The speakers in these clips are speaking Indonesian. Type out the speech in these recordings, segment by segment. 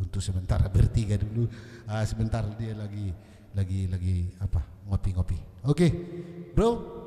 untuk sementara bertiga dulu. Sebentar dia lagi apa ngopi-ngopi. Oke, bro.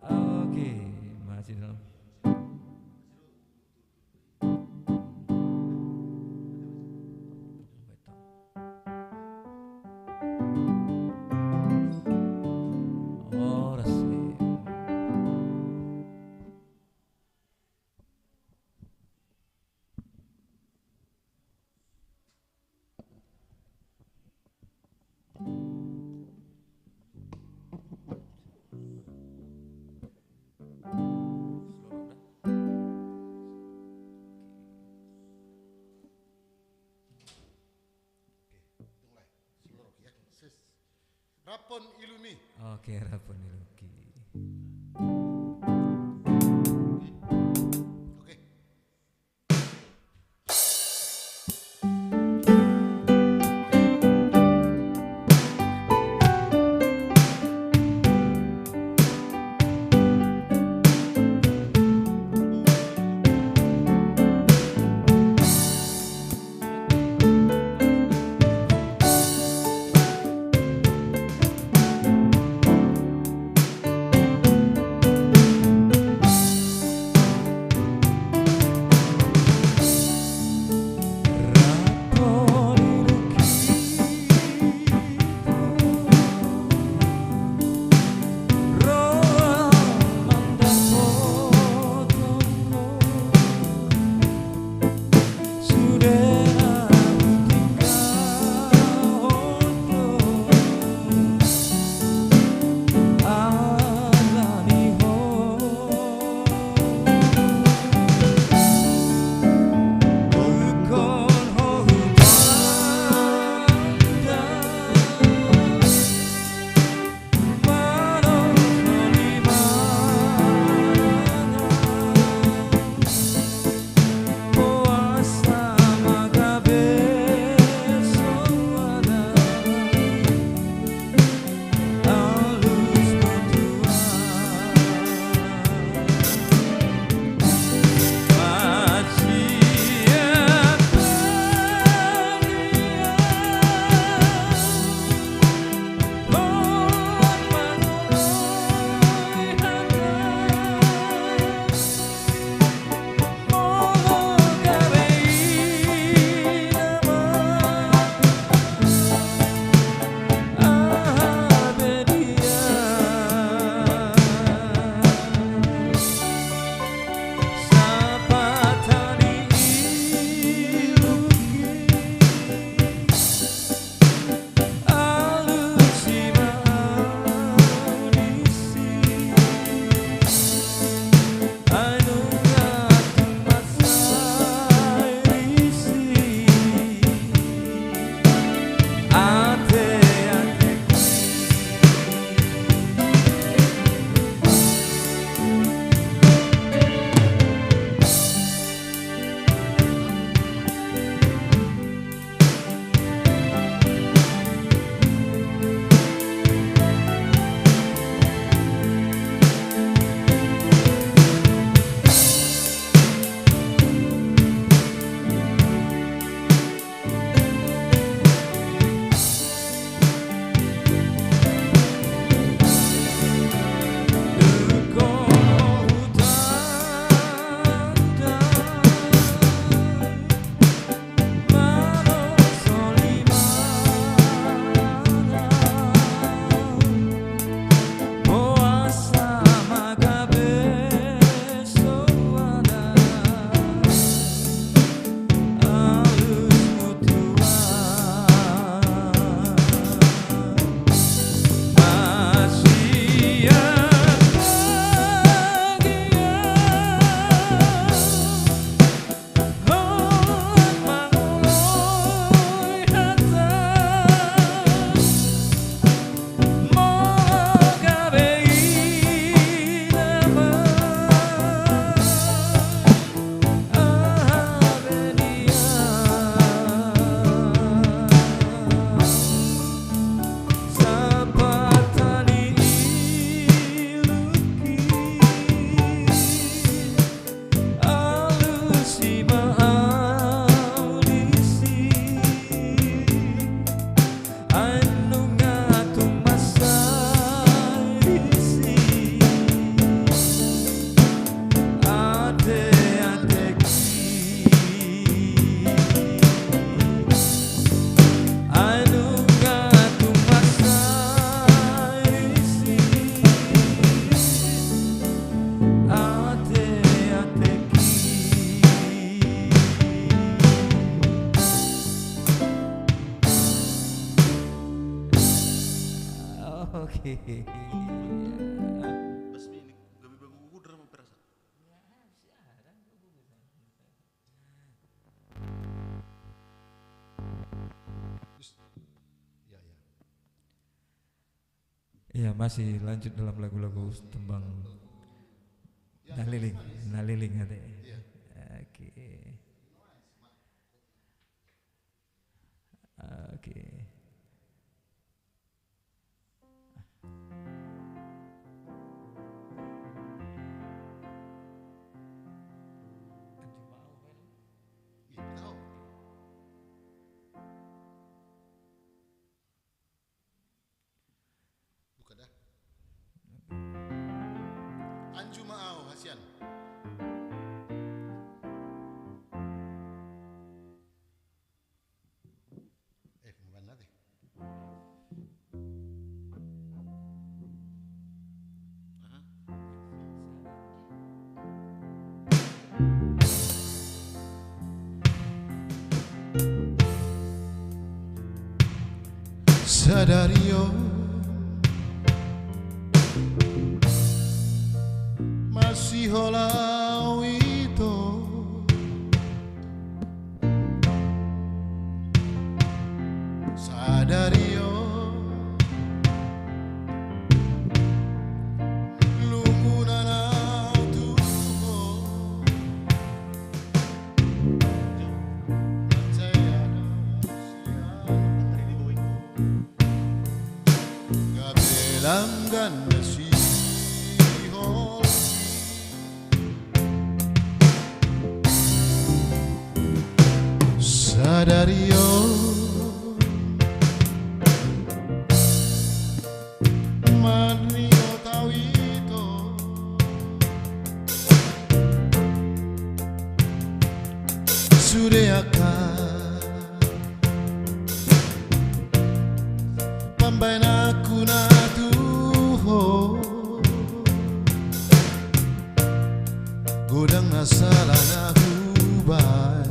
Oke, masih dalam. Oh, resmi. Rapon Ilumi. Oke, Rapon Iluki. Oke. Oke. Bas ini gabi bangun kuder mau perasa. Ya ya. Iya, masih lanjut dalam lagu-lagu tembang Naliling, Naliling ate. Oke. Oke. Iya, tahu. Buka dah. Anju Maau Hasian. Bukan nanti. Aha. Sadario masih holau itu Sadario lumunan auto Gabelang ganda si Sadario Manio tawito Sudeaka Pambayan aku na tuho Godang nasalah na hubay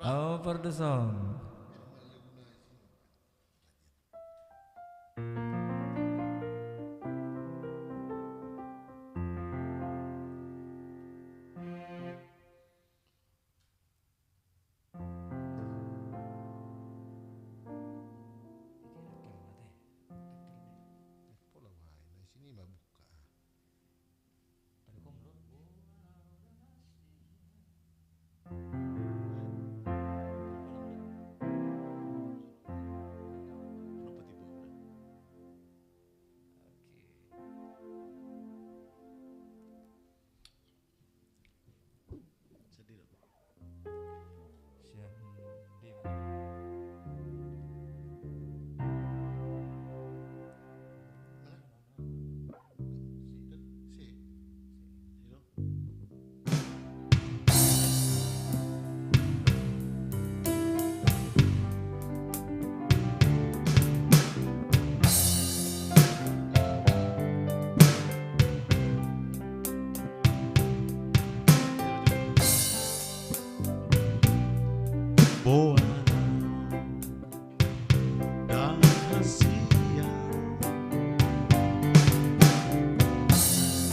Over the song. Sini mah buka.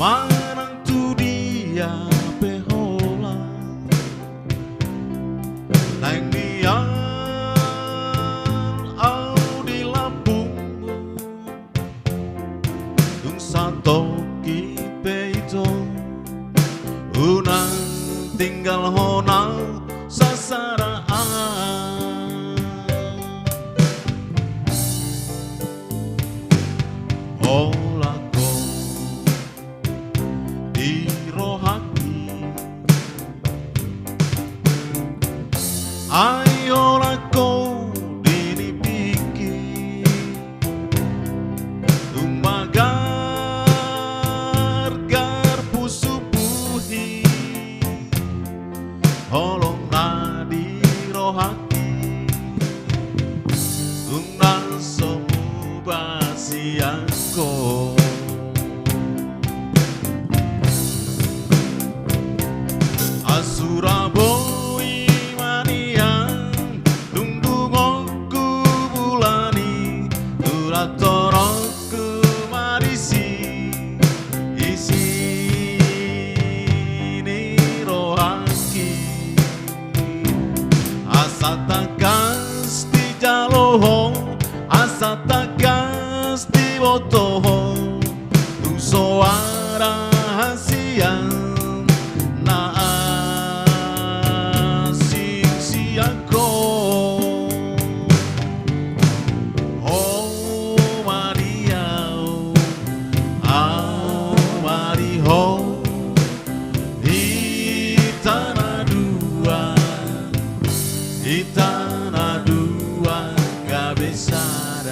Manang tu dia pehola Nang mian au di Lampung Tung satoki peito Unang tinggal honau sasaraan Olako di rohaki Ayolako dini piki Tumagar garpu subuhi Holong nadi rohaki Ungnan somu basiangko Suraboi manian Dungdungoku bulani Turatorongku marisi Isi ni rohaki Asatakas di jaloho Asatakas di botoho Tusoara hasian Di tanah dua gak besar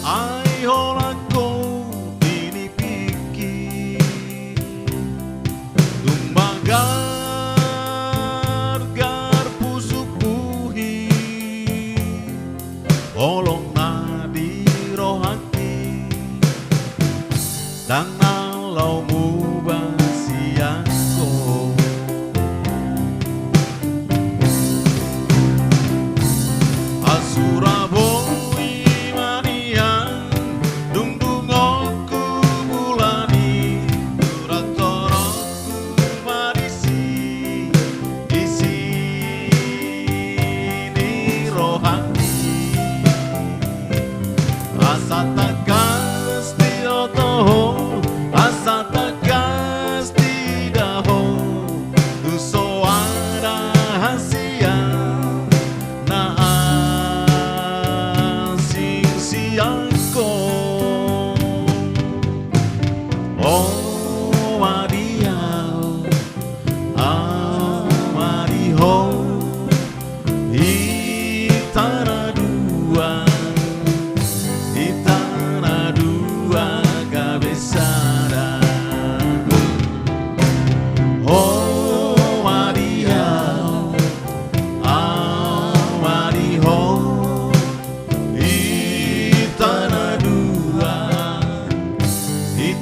Ayolako dini piki Tumbagar garpu subuhi Olong nadi rohaki Dan nalaumu basiangko Suraboi manian Dungdungoku bulani Turatorongku marisi Isi ni rohani Asatakas di otoho Asatakas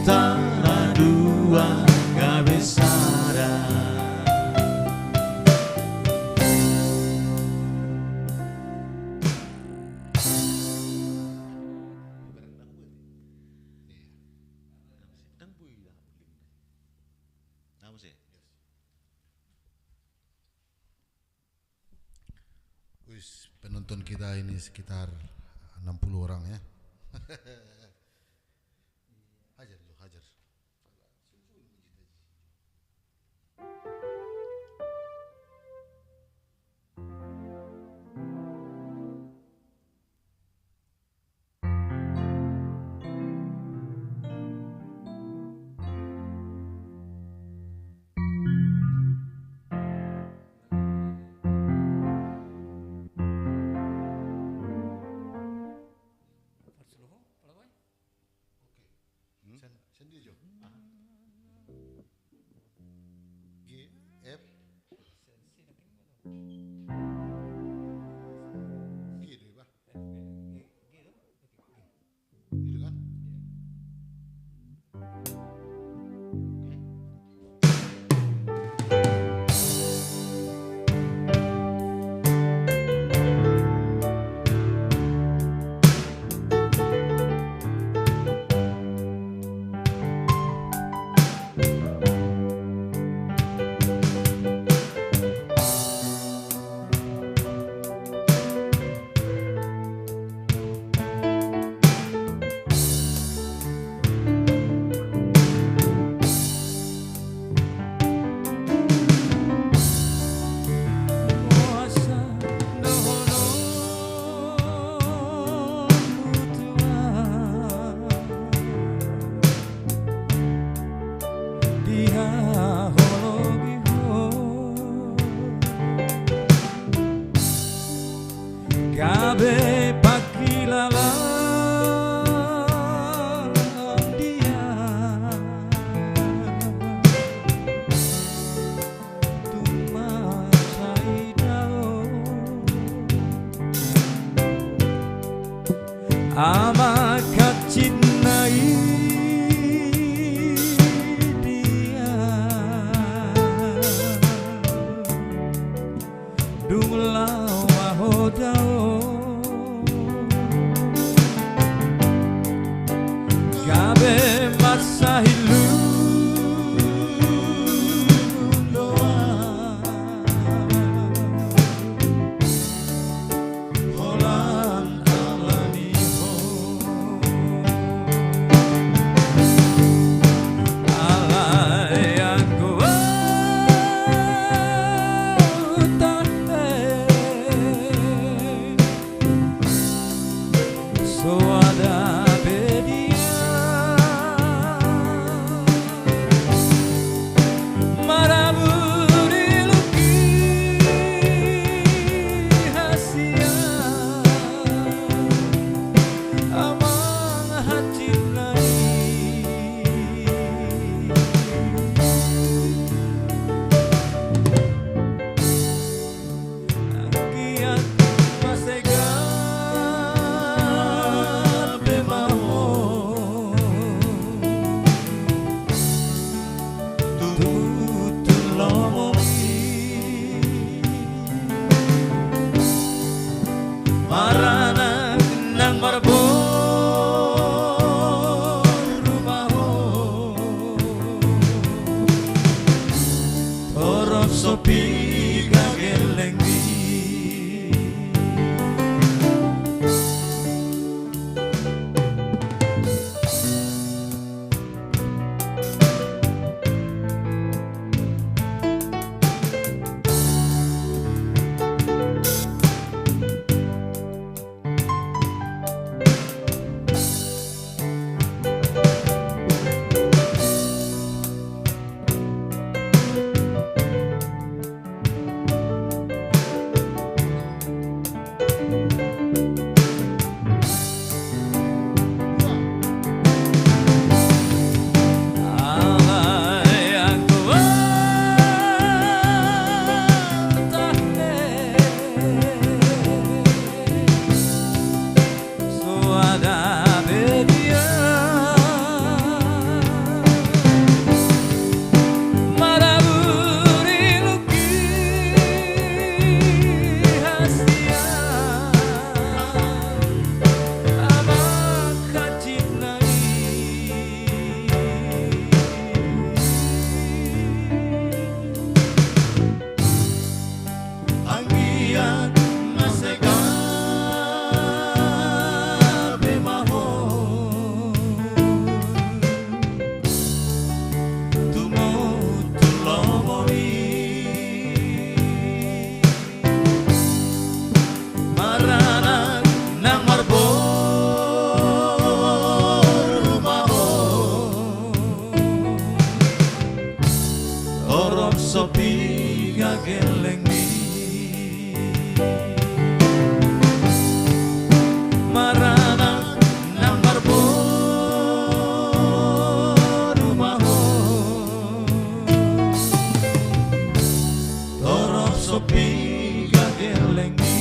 antara dua kebesaran. Wis, penonton kita ini sekitar 60 orang ya. Hajar lu, hajar. Sendiri jo. G F gitu ya, Pak. Gitu kan? Kabe pakilala dia tuma saidao amat kacinai dia dumlau wahodao Kabe masa hilu doa Holan alani ho Alai aku tane So ada bedia sopi gagelengi marana nambar rumaho torop sopi gagelengi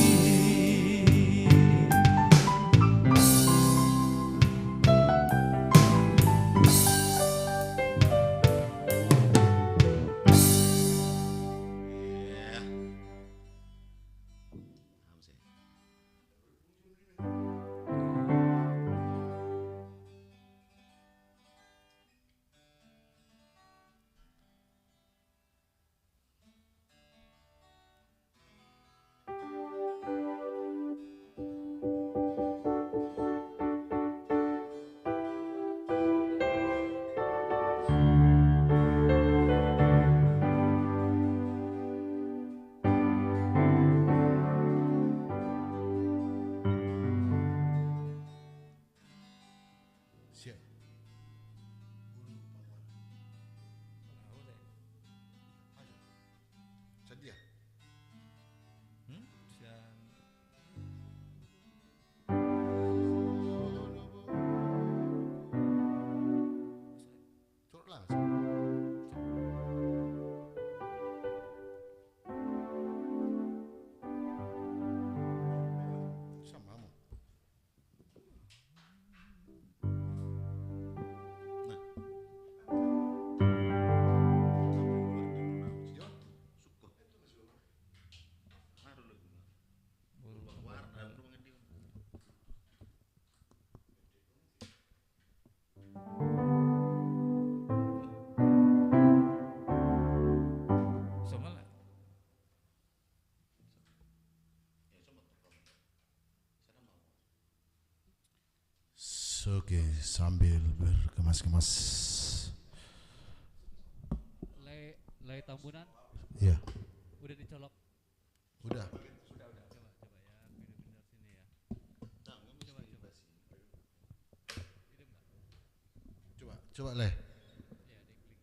Siap. Sedia. Turut langsung. Sama mu. Oke, sambil berkemas-kemas. Lay Tambunan Ya, udah dicolok. udah. Coba ya, pindah-pindah sini ya. Coba. Hidup nggak? Coba leh. Ya, diklik.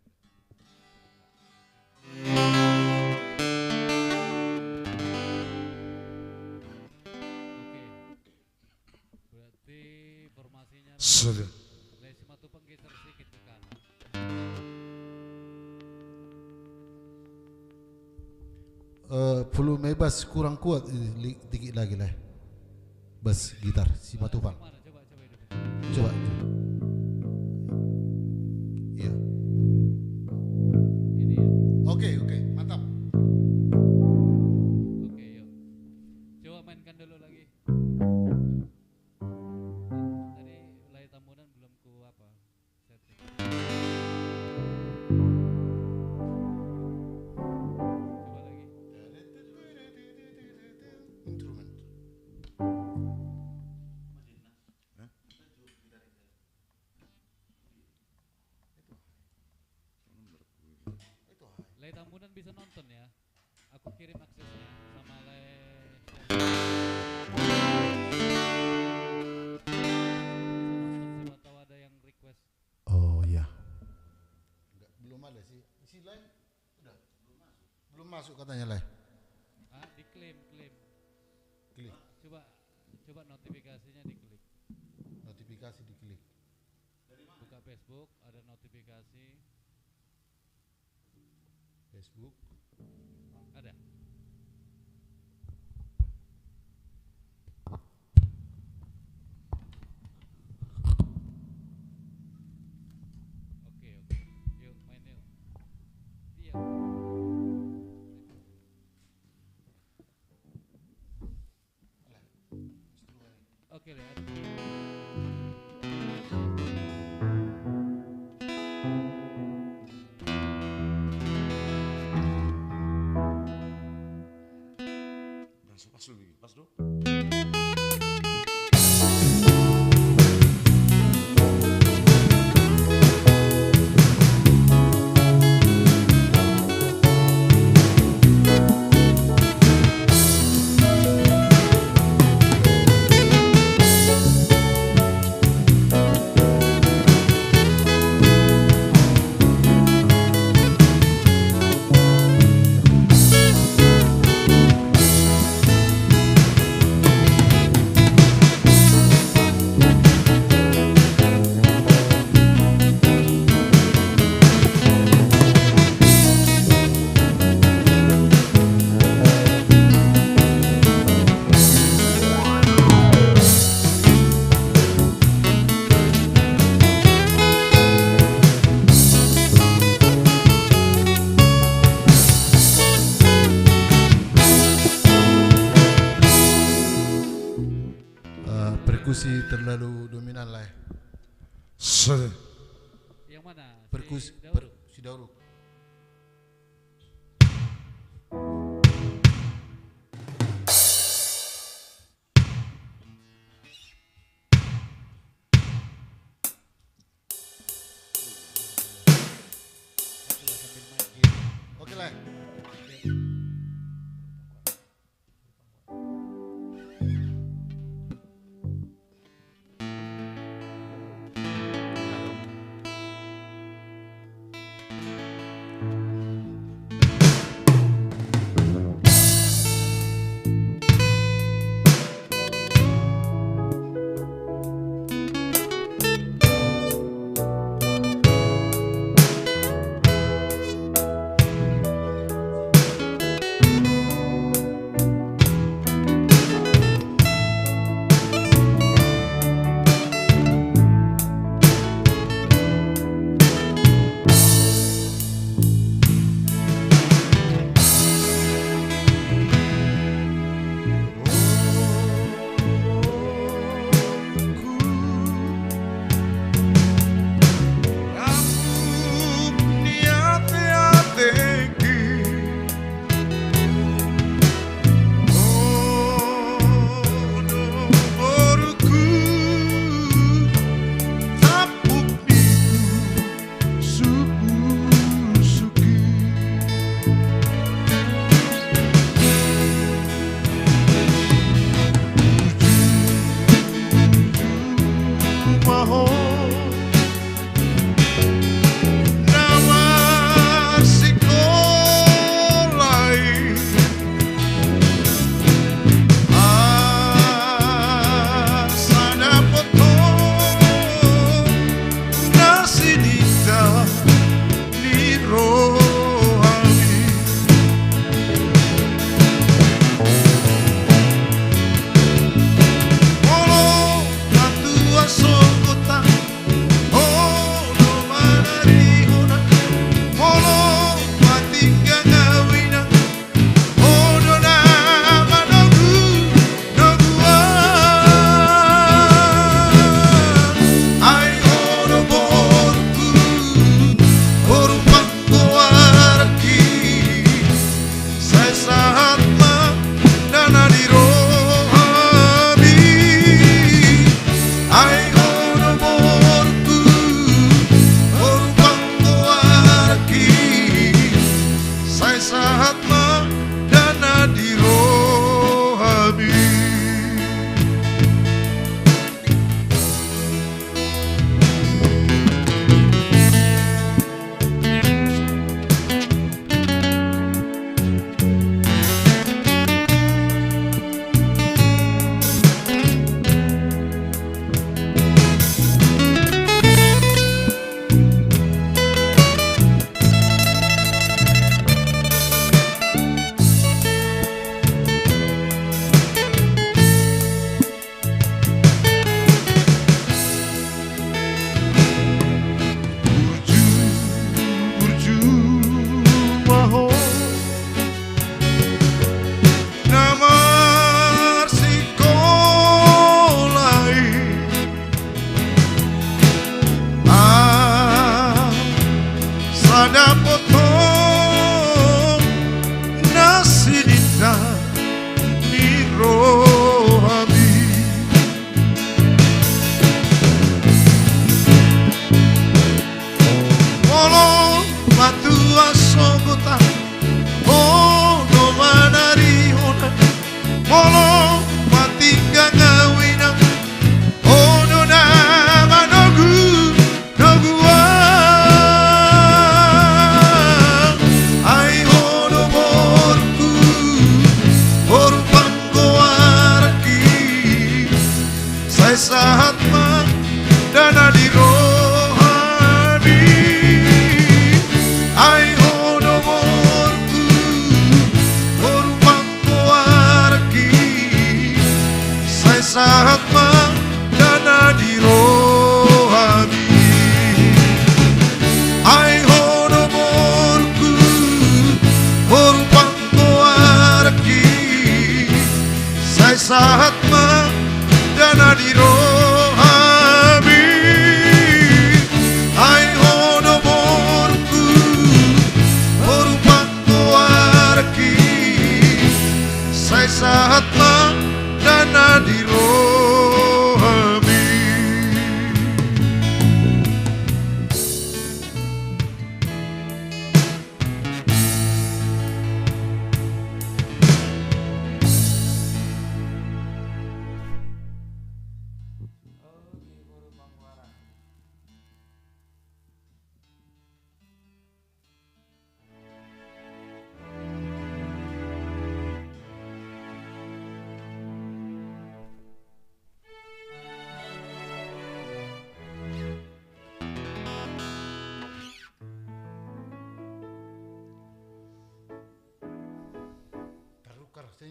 Oke. Berarti formasinya Sudah. Lay Simatupang geser sedikit ke kanan. Volume bass kurang kuat, dikit lagi lah. Bass gitar si Matupang. Mana? Coba hidup. Coba. Iya. Ini ya. Oke, mantap. Oke, yuk. Coba mainkan dulu lagi. Tadi Lay Tambunan belum ku apa setting. Coba lagi. Instrumen. Lay Tambunan bisa nonton ya. Aku kirim aksesnya sama Lay. Siapa tahu ada yang request. Oh ya. Enggak, belum ada sih. Isi lain udah belum masuk katanya lah. Ah, diklaim. Klik. Coba notifikasinya diklik. Notifikasi diklik. Buka Facebook, ada notifikasi. Facebook. Ada. Oke. Yuk main yuk. Iya. Oke, lihat. Yang mana? Perkus Si Dauro? si Dauro. Oke lah.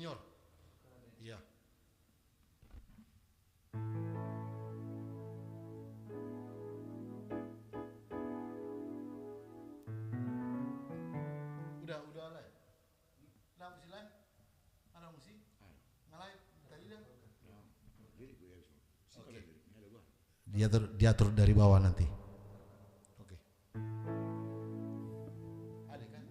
minor. Iya. Udah lah. Lah musik lain? Ada musik? Ngalai tadi dah. Oke. Diatur dari bawah nanti. Oke. Ada kan?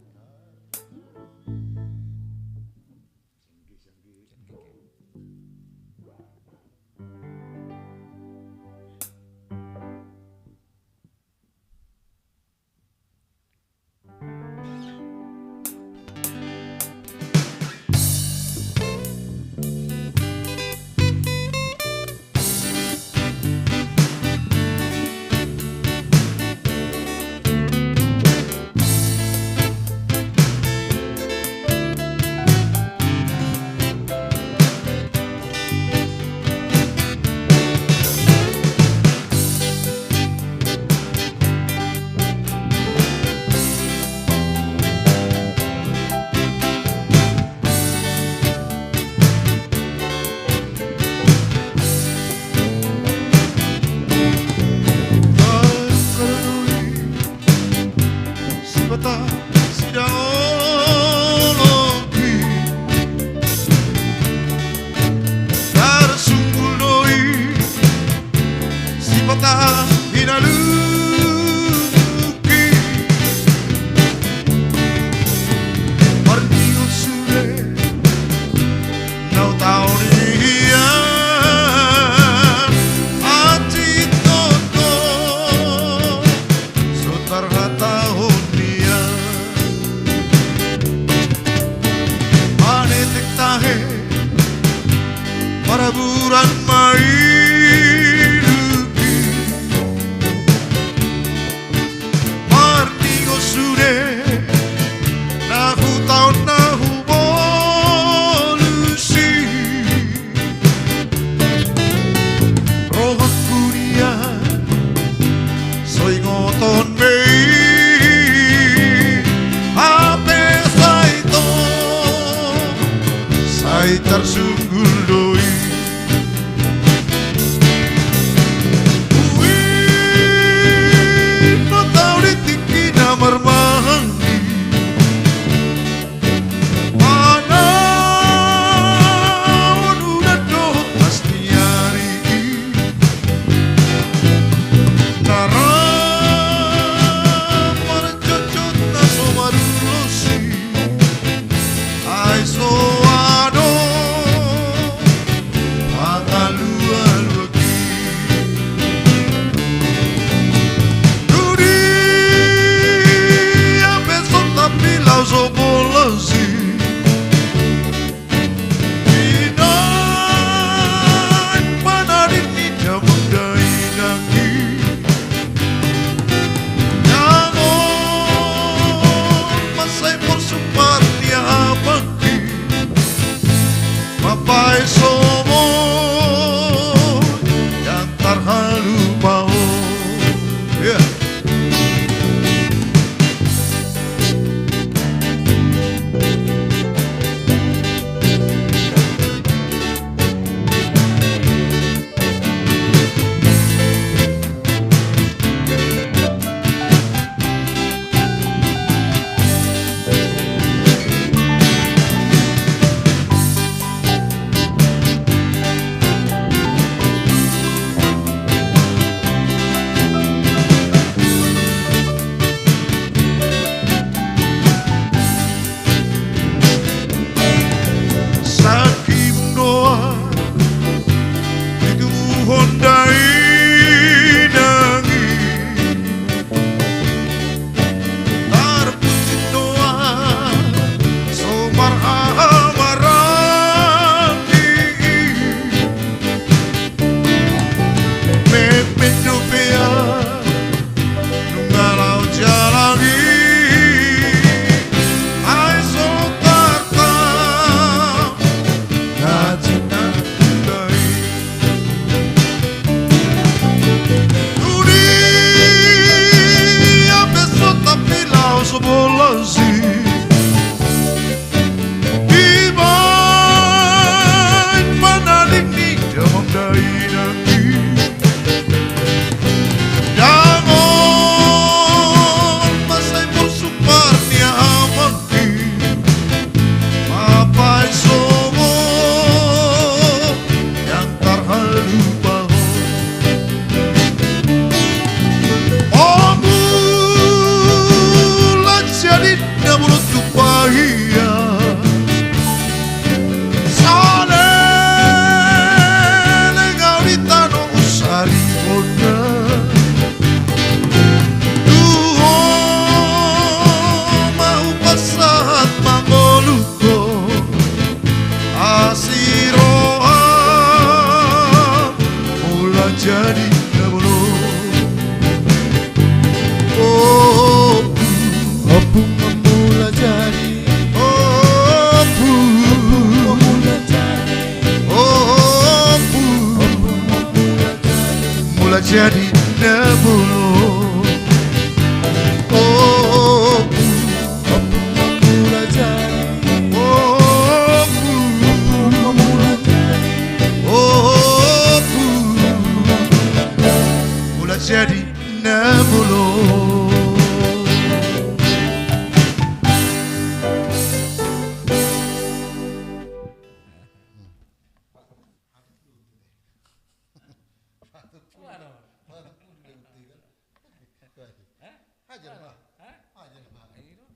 Aja lah. Hah? Aja lah. Ayo.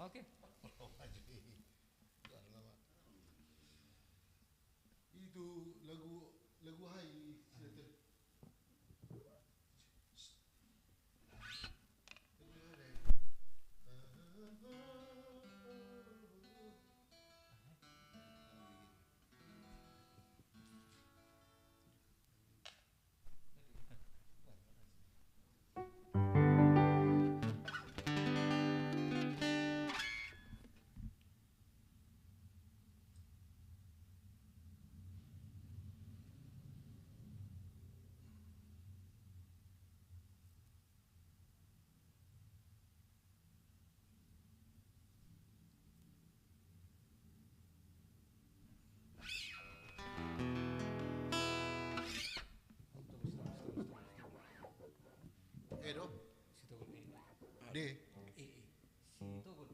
Oke. Itu lagu hai do. Situ gul. De. Situ gul.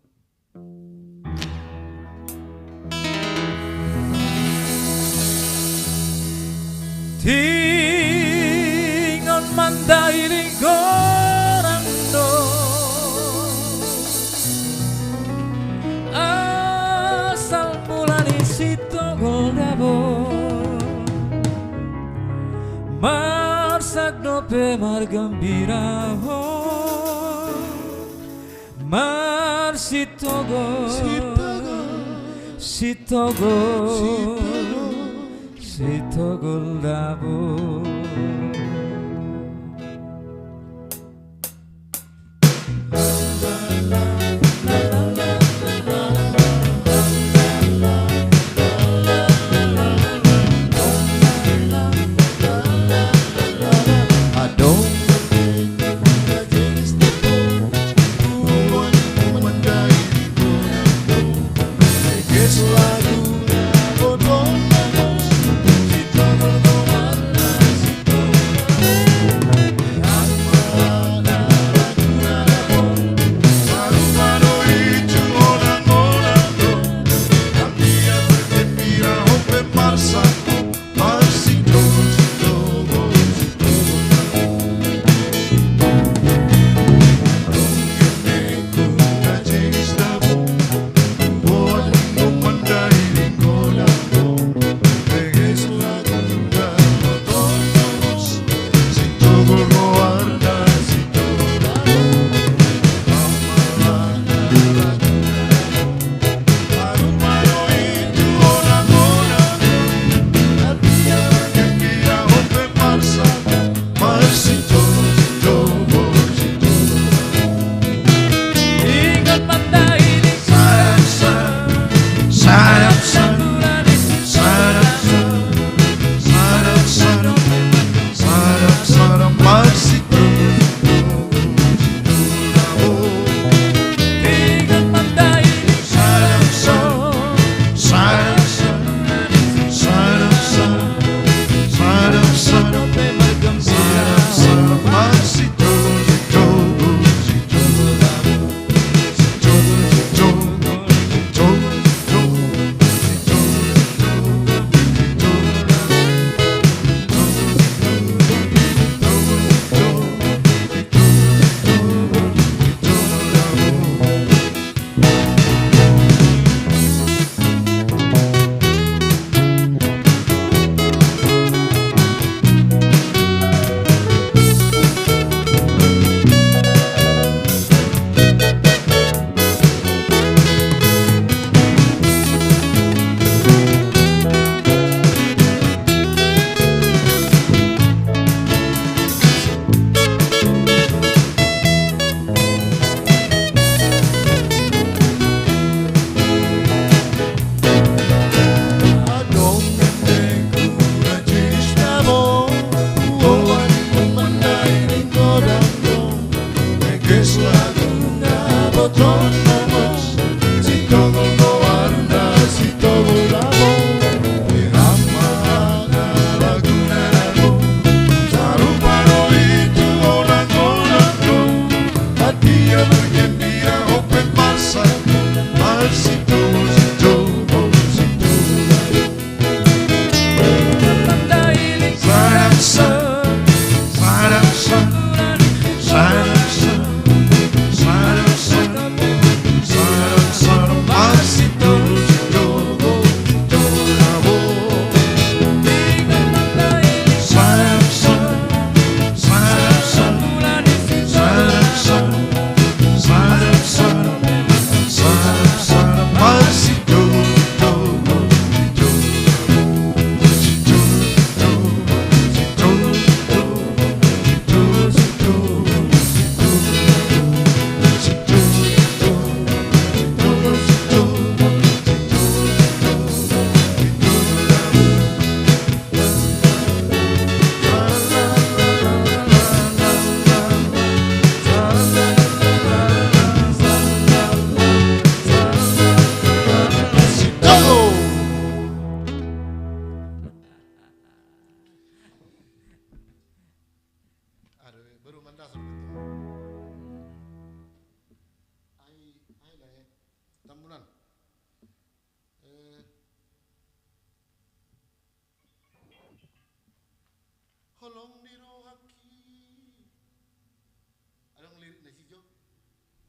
Tingon mandai lingkorang do asal mulai situ goldabo marsagno pemar gembira marsitogo sitogo goldabo Lagu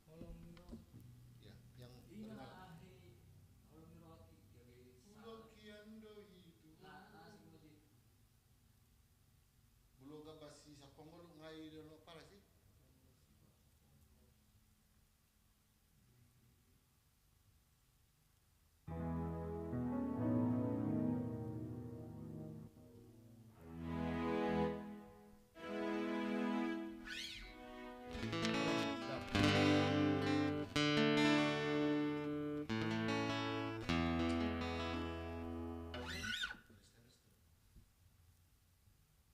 Ya, yang belum kapasi sa pangulong ngai dono para sih.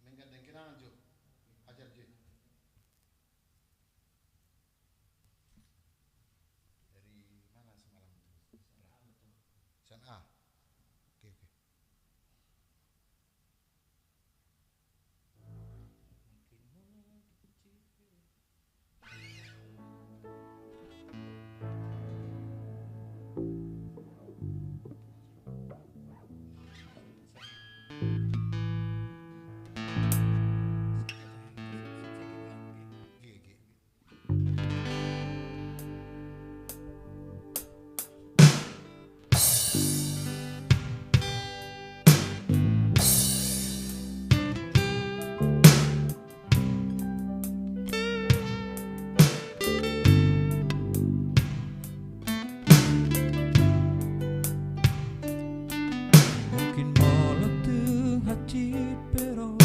Menggandeng kena Jo, ajar Jo. Dari mana semalam? San A. Oke oke. Oke oke. Mungkin malam tuh hati pero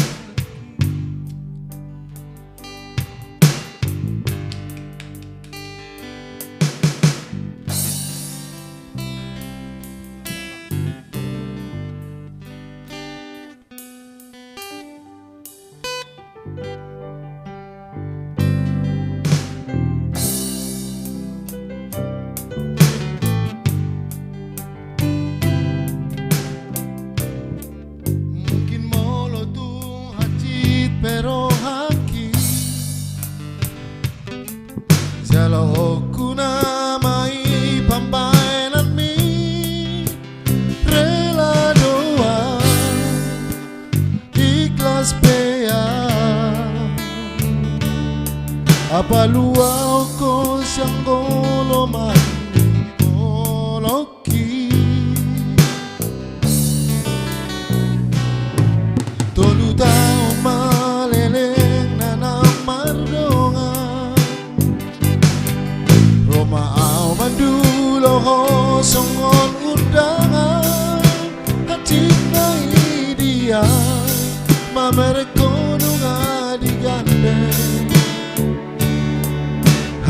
Mungkin molo tu hati pero haki Jalo kuna mai pambainan mi Rela doa ikhlas pea Apa luau ko siyang golo mandi oloki Tolu taon maleleng na namardongan Roma au mandulo ho songon undangan Hatik na idia mamerkono nga digandeng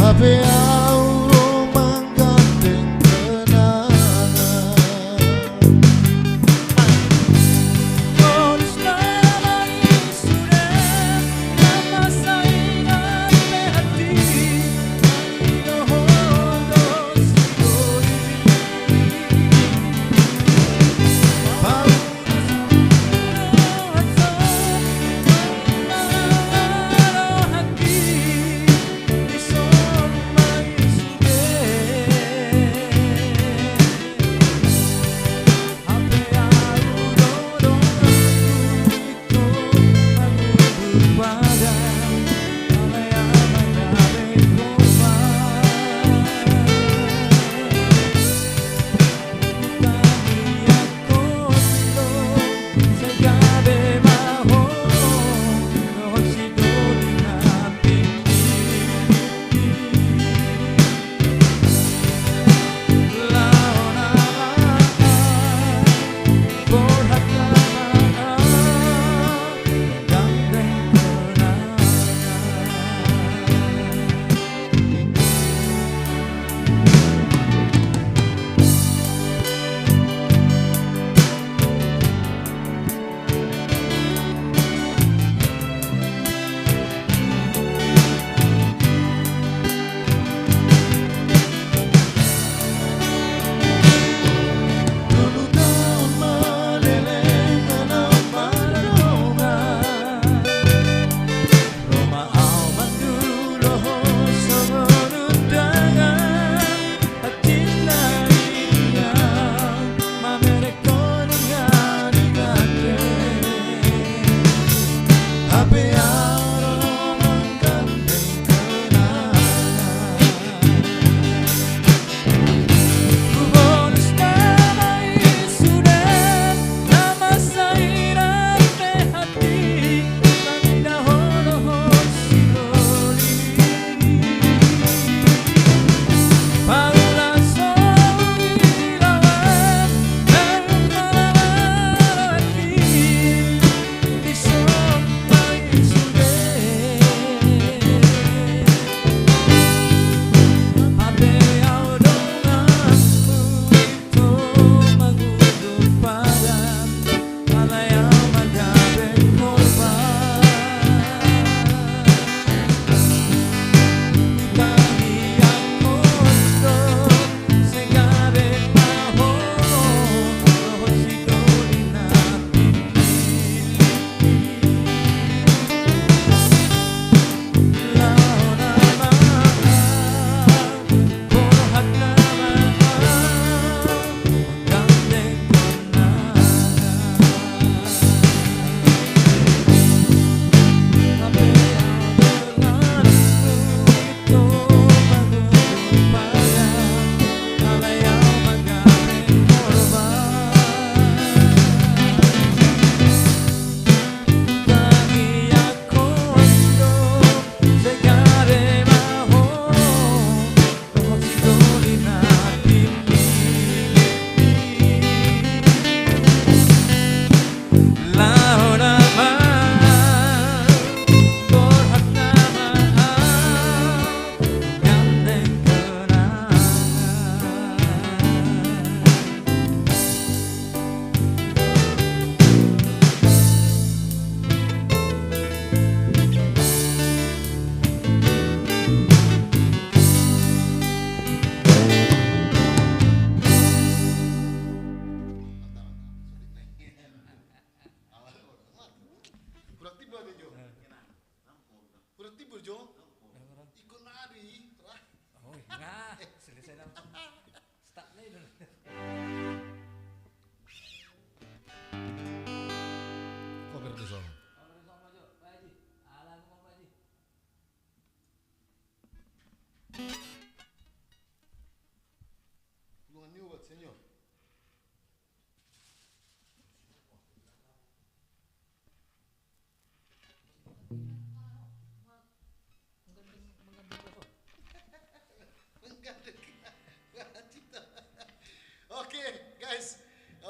Habe au romang gandeng kenangan Oras na langit sudah nama saingan hati Inohondo siguri Hati Ison may Selesai langsung. Start nih dulu. Cover the song. Pulungan niyo buat senyor.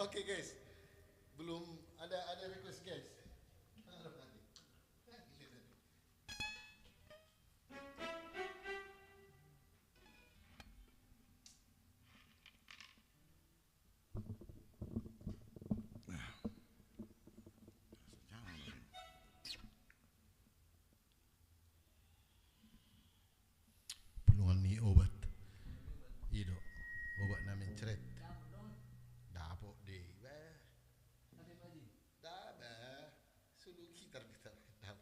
Oke guys, belum ada request guys. Pulungan ni obat, ido, obat namin ceret. Dapo di, daba, sulu gitar gitar, daba.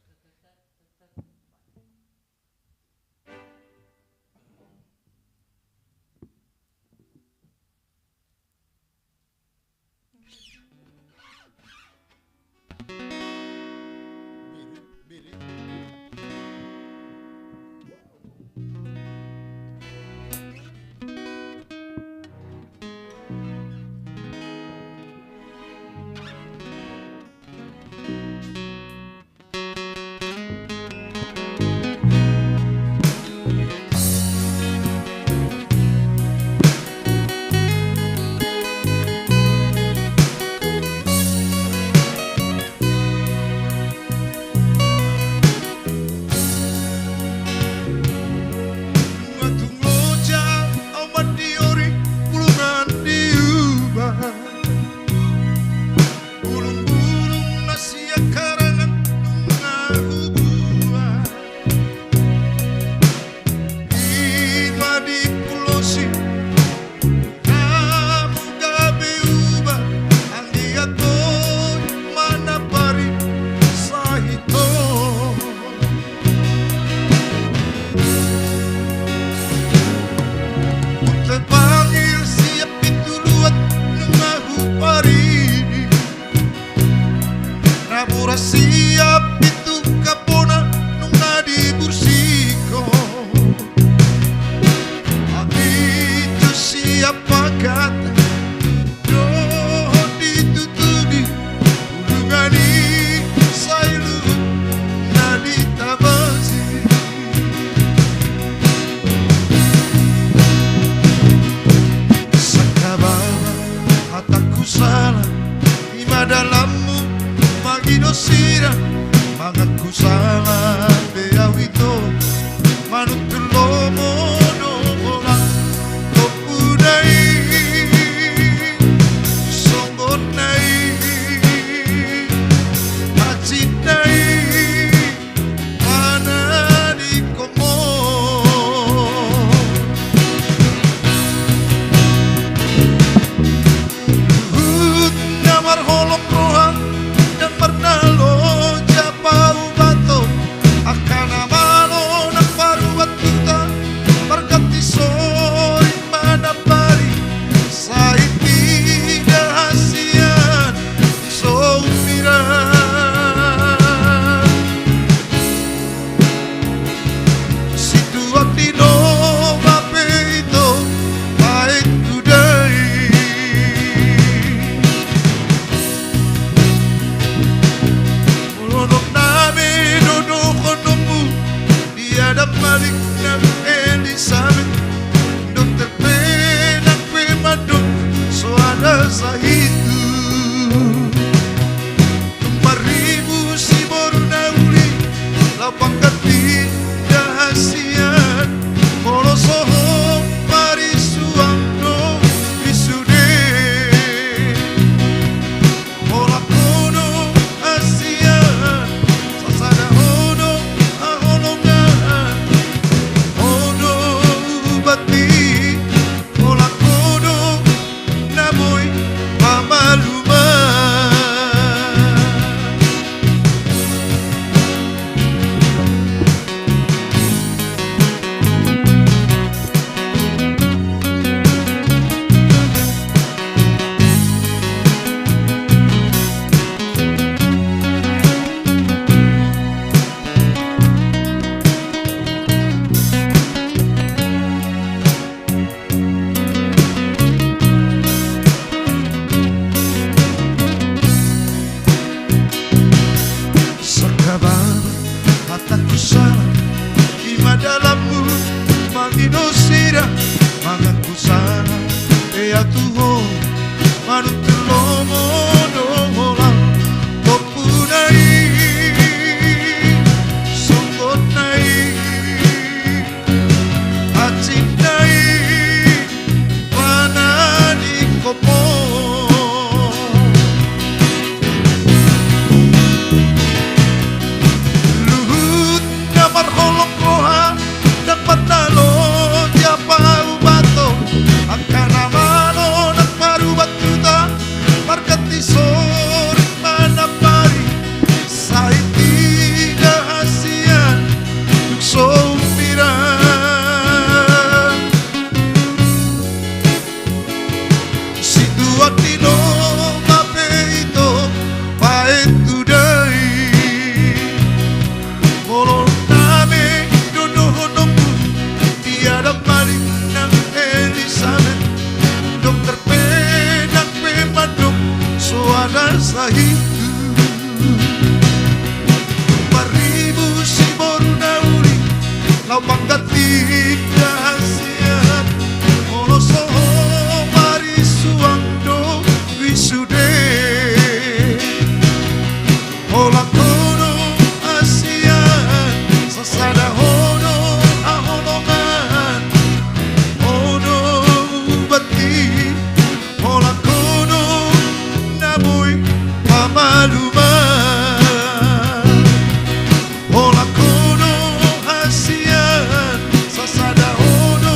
Biri. Siap itu kapona nung nadi bursiko. Itu siapa kata doh ditutudi ulungani sailu nadi tabasi. Sakababa hataku salah ima dalammu Magidosira, mangaku salah beawito, manutulomo nomola, topunai, songonai, hacinai, mana di komo. Namar holok rohan. Pernah lo japa ubato Mangino sira mangaku sana ya Tuhan manut lomo dola topunai songkonai acintai panani kopo luhut damar holong roha dapat nalo tiapa ubato akan amalo nak paru batuta markati sore mana pari saiti dahasian tuk sombira situati no mapeito paetu dai molon name dodo honongku tiada paling nang Elizabeth dokter penak pemadok suara sahitu 2000 si boru nauri lau pangkatik dahasiat olo soho mari suando wisude ola kono asian sasada hono ahonoman ono bati ola kono naboy pamaluman ola kono asian sasada hono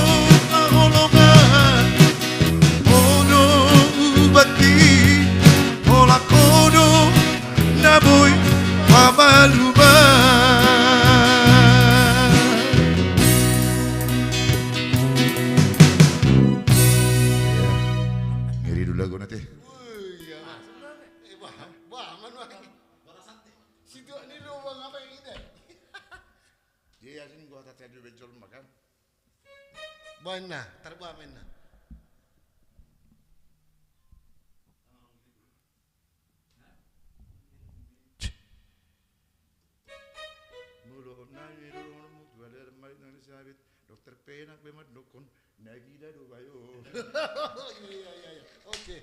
ahonoman ono bati ola kono naboy pamaluman. Ngeri dulu lagu nanti. Situ ni lu bang apa yang ini? Dia sini gua tadi ada bejol makan. Mana? Terbuat mana? Mulu nani dulu mut bader mai nani sabit dokter penak bemat dokon nagi dah do bayo. Iya. Oke.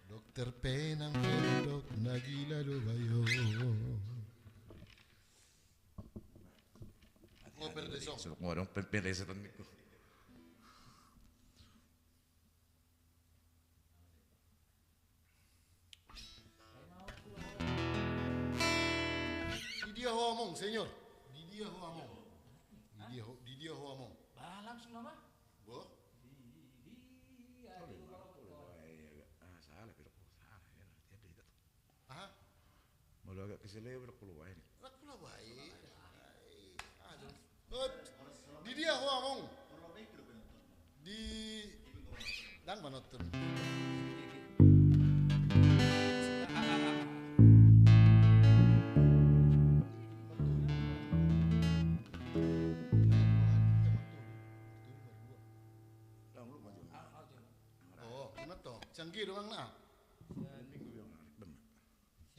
Dokter Penang Pedok Nagila Dobayo. Oh, perde song. So mo dong pele sa tanik ko. Di dia ho among, senyor. Di dia ho among. Di dia ho among. Bah, langsung nama. Bo? Salah pero salah ya tiada itu. Ah, Mulu agak keselew pero keluar ini. rak pula baik. Aduh. Di dia ho among. Di dang manotun. Oh, kenapa toh? Canggih doang na.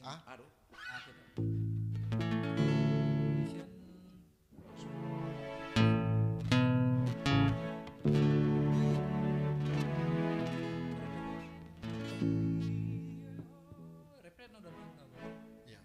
Ah? Aduh. Repret no dalam nama. Ya.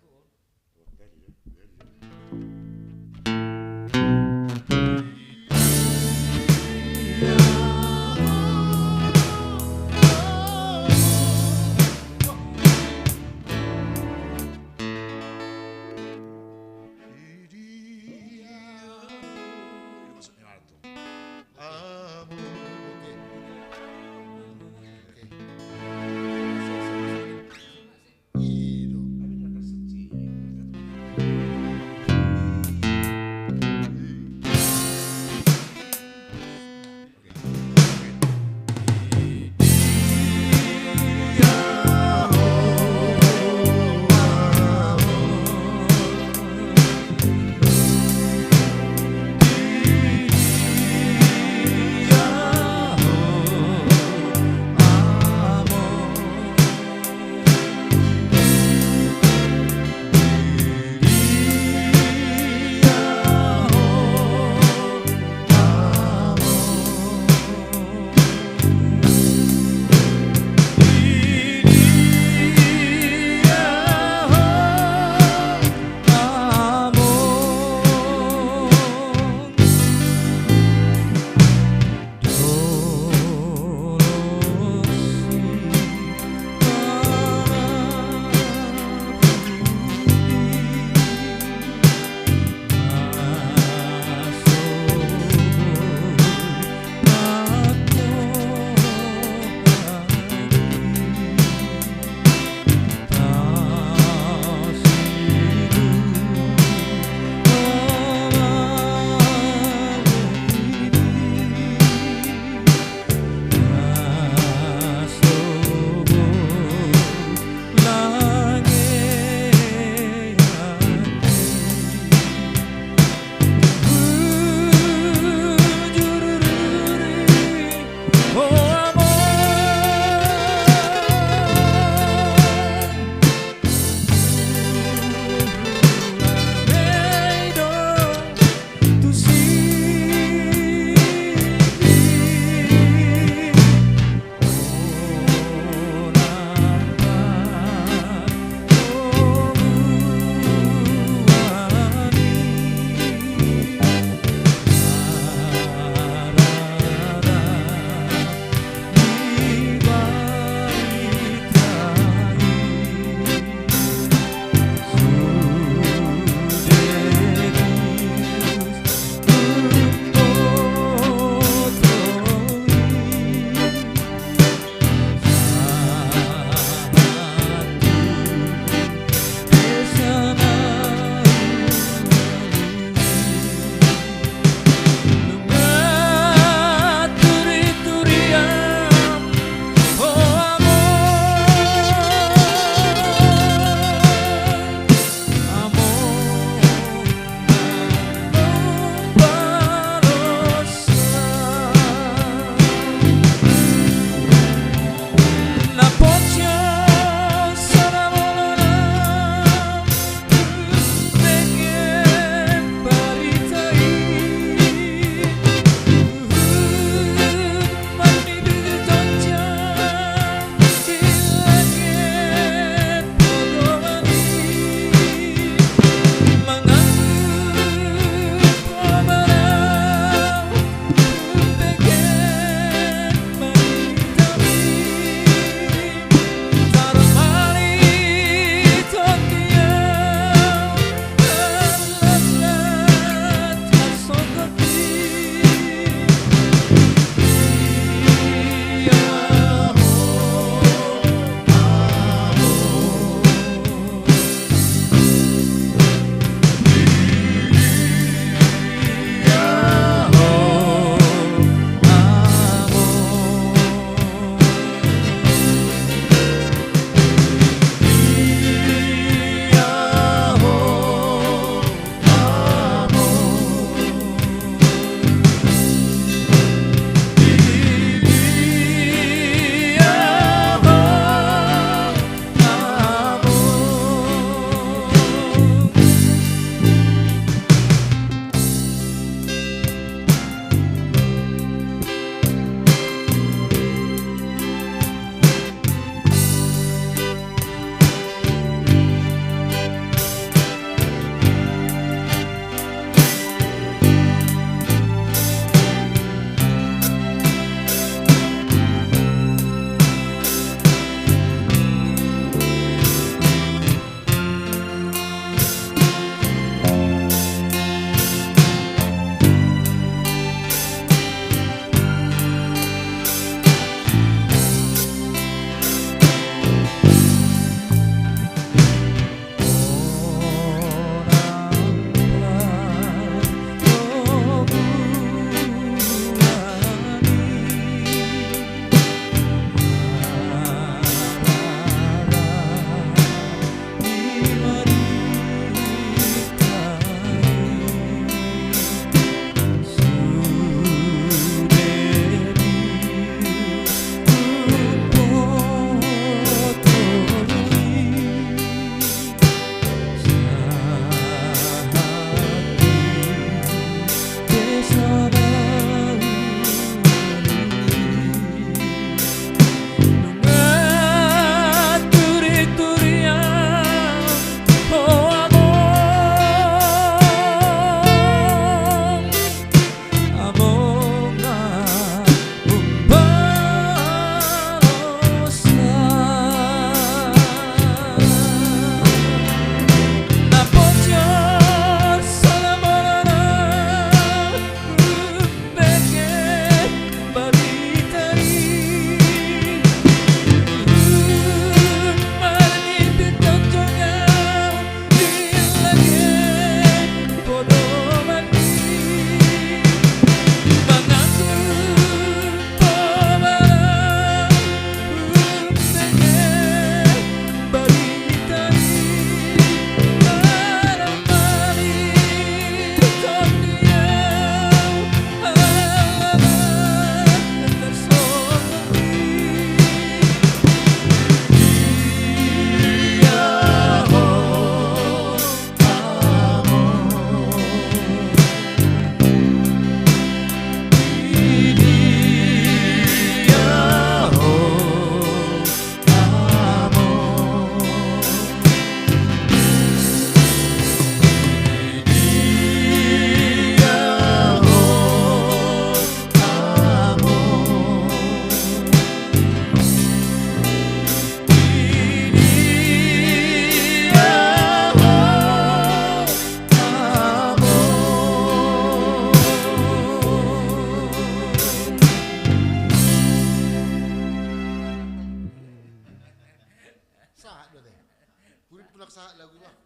sah lagu mah.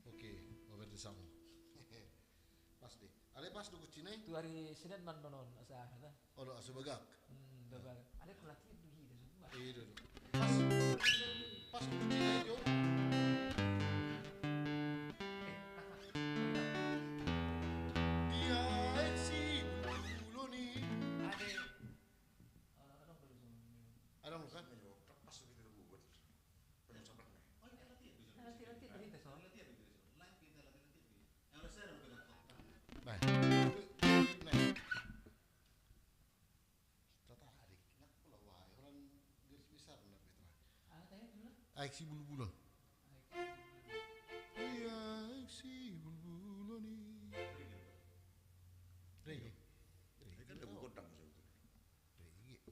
Oke, over the song. Pas deh. Ale pas du kucine. Tu hari Senin man nonon asa kata. Oh, lo asu bagak. Dabar. Ada pelatih tu hidup semua. Iya, do. Pas. Pas du kucine yo. Dia si buluni. Ada muka? Pas begitu buat. Banyak sabar nih. Baik. Nah. Tertarik. Nak pula wae orang garis besar nak betra. Aik si bulu-bulun. Iya, aik si bulu-bulun ni. Reggae. Ini kan lagu kodang sebetulnya. Reggae.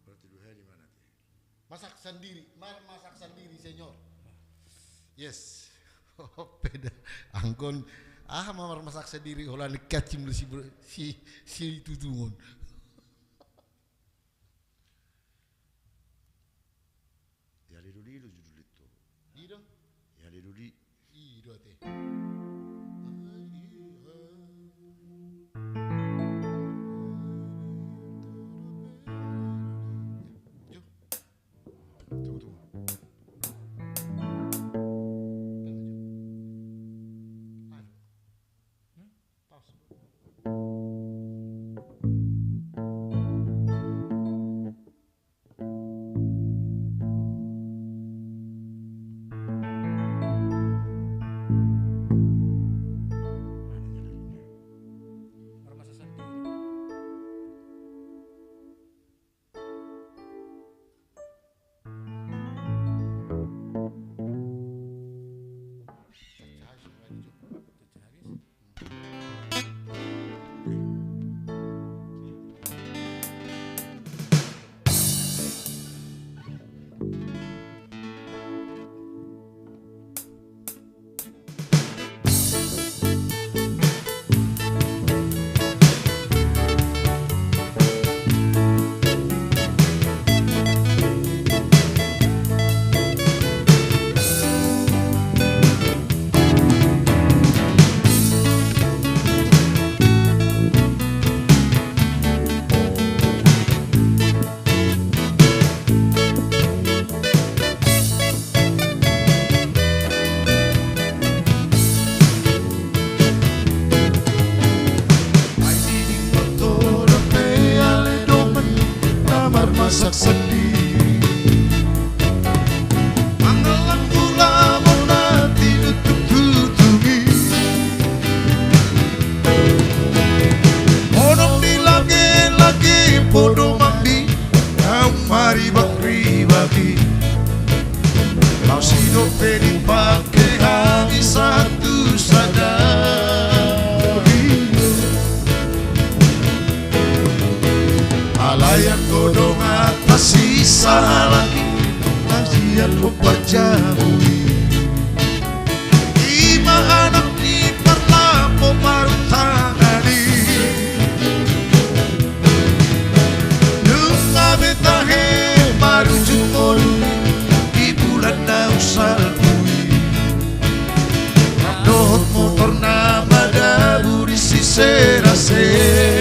Berarti duha di mana tuh? Masak sendiri, masak sendiri senyor. Yes. Oh, beda. Angkon mamar masak sendiri olah kacim si itu tungun. Ya dulu judul itu. Iya dong. Ya dulu. Iya teh. Tunggu. Masak sendiri. Masak sendiri Manggalan gula monati tutup-tutupi Podong di lagi podong mandi Kau mari bakri-baki Kau sidope dipakai habis satu sadari Alayan godong atas sisa lagi Kajian pepajamui Lima anak di perlapo baru tangani Nunga betahe baru jumolu Di bulan nausal bui Dohot motor nama daburi si sera-sera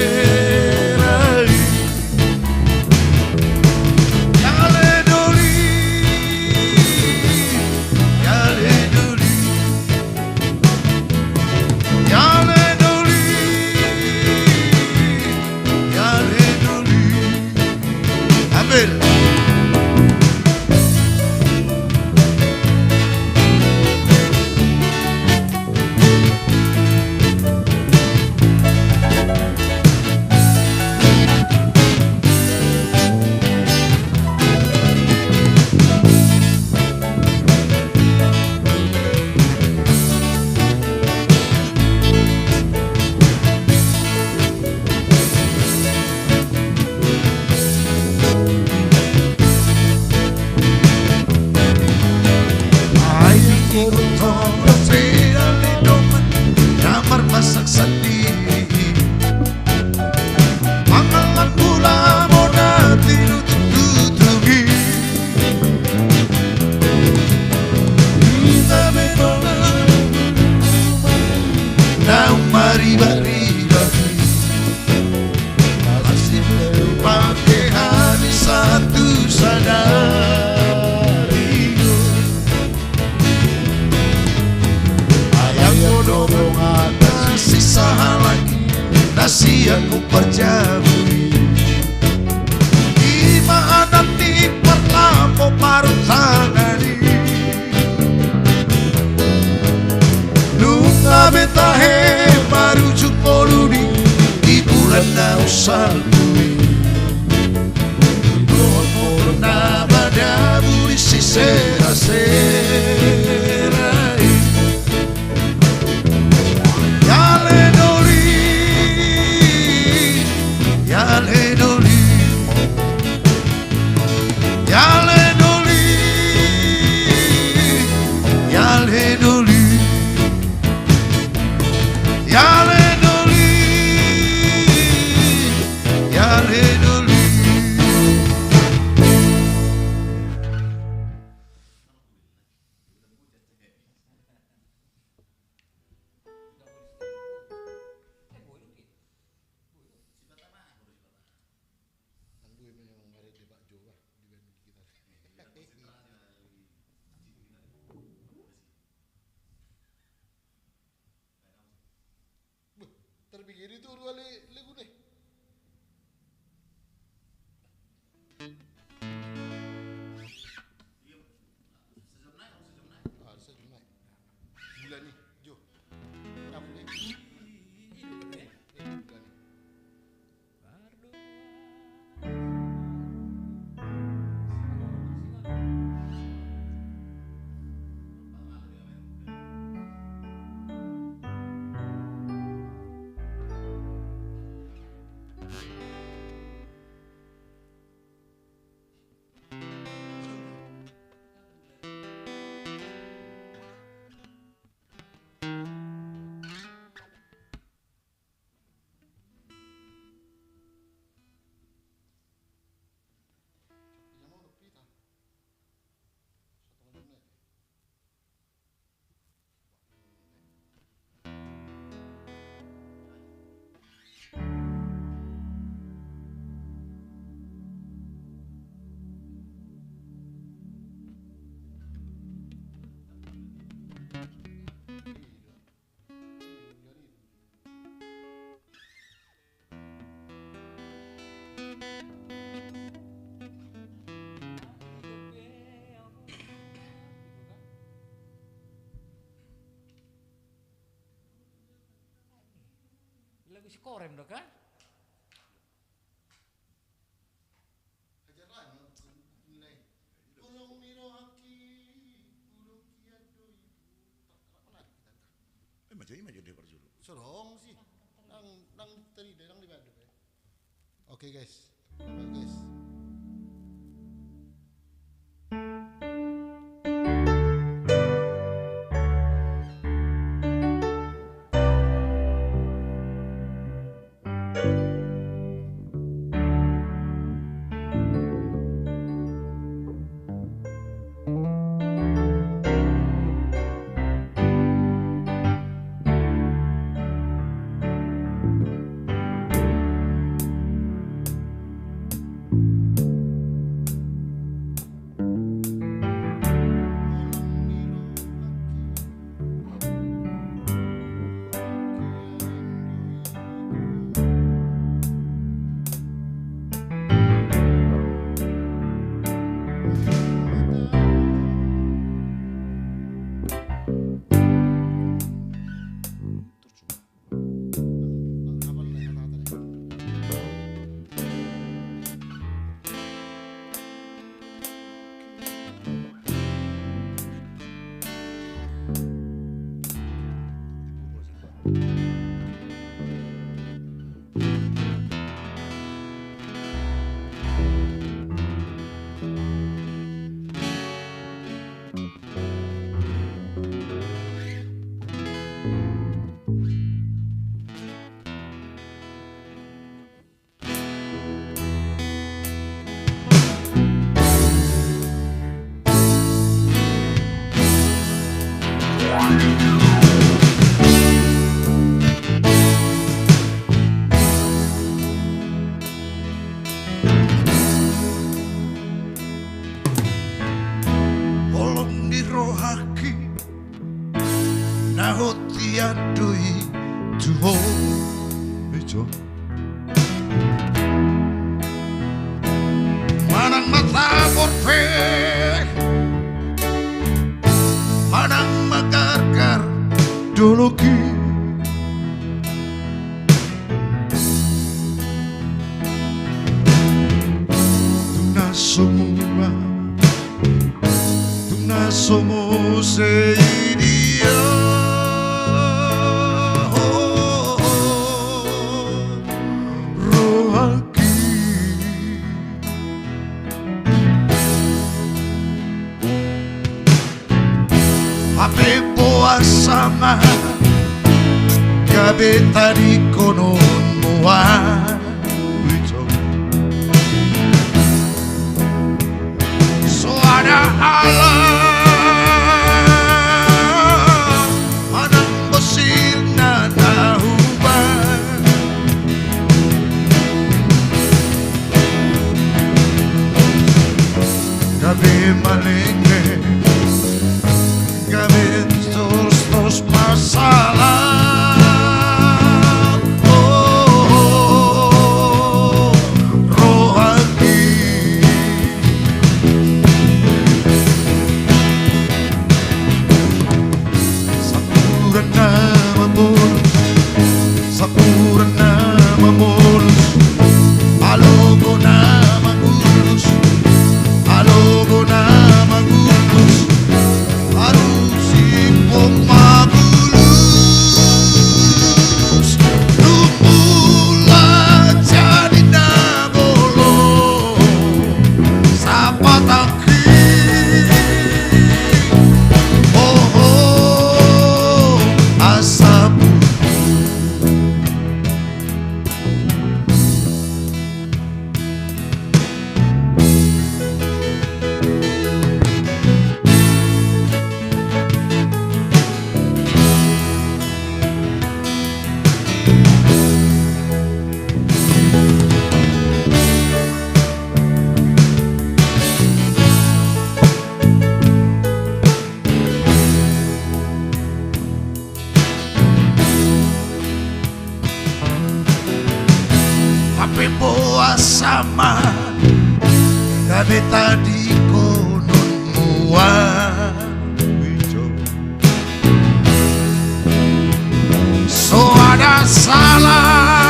masak sendiri Manggalan gula monati tutup-tutupi Kita memang Nau mari-bari-bari Masih belum pakai habis satu sadari Ayam godong atas sisa lagi Nasi aku perjamui Lima anak di perlapo baru tangani Nunga betahe baru jumoluni Di bulan nausal bui Dohot nama daburi si sera-sera lagu si korem dok kan? Macam ini dia berjulu. Sorong sih. Nang tadi nang di badu. Oke guys. Guys. Tiadoi tuho bejo manang mata borfe manang magar-gar dologi tuna semua seidia sama gabeta di konon mua so ada Allah manang besil na nahuban gabe malenge gabe dos masalah rohani sapuran nama mulus alogo nama mulus alogo nama mulus harus impong sama gabe tadi konon mua so ada salah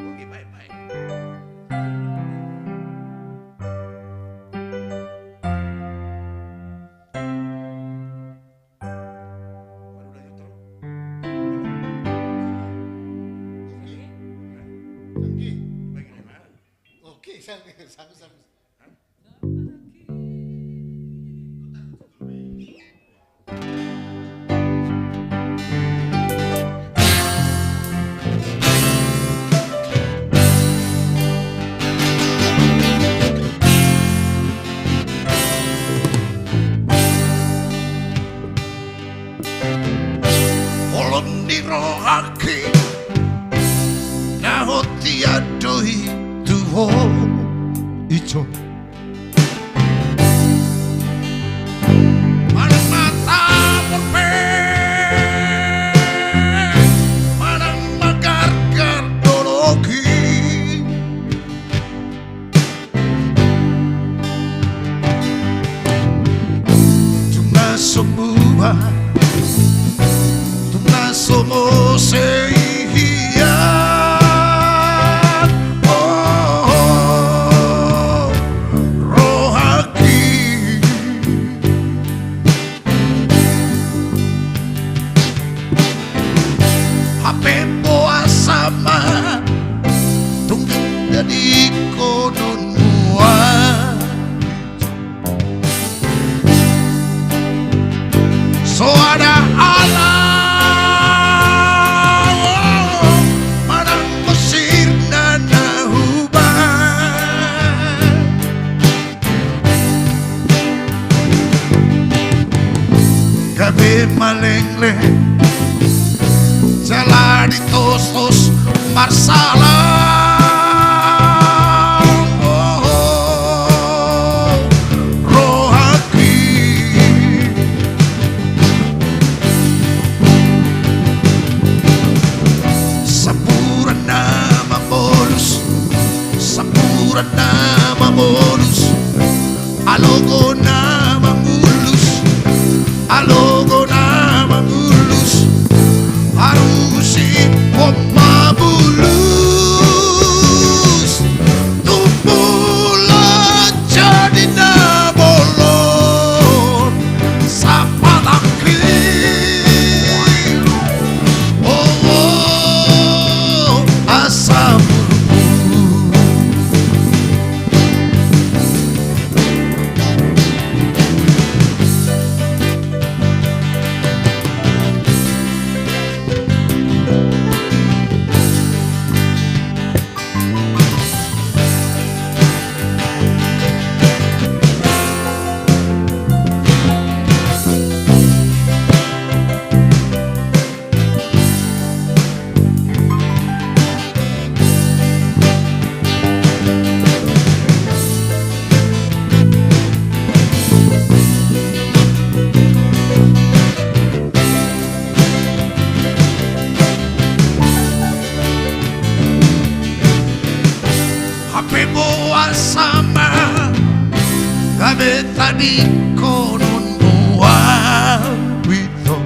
Oke, baik-baik. Baru udah nyetel. Sangki. Bagi di mana? Oke, sangki. Olon dirohake nahoti adoi tuho ijo Manang mata purpe Manang magar kardologi Cuma semua somos sehian rohaki HP boa sama tunggu jadi konon muat so ada Allah malengle jalan tos marsalah rohaki sampurna mamolus alogo na mangulus alogo na mangulus harusi pemabulus tumpula jadi na bolon sapataki oh asam sama gabe tadi konon buah wito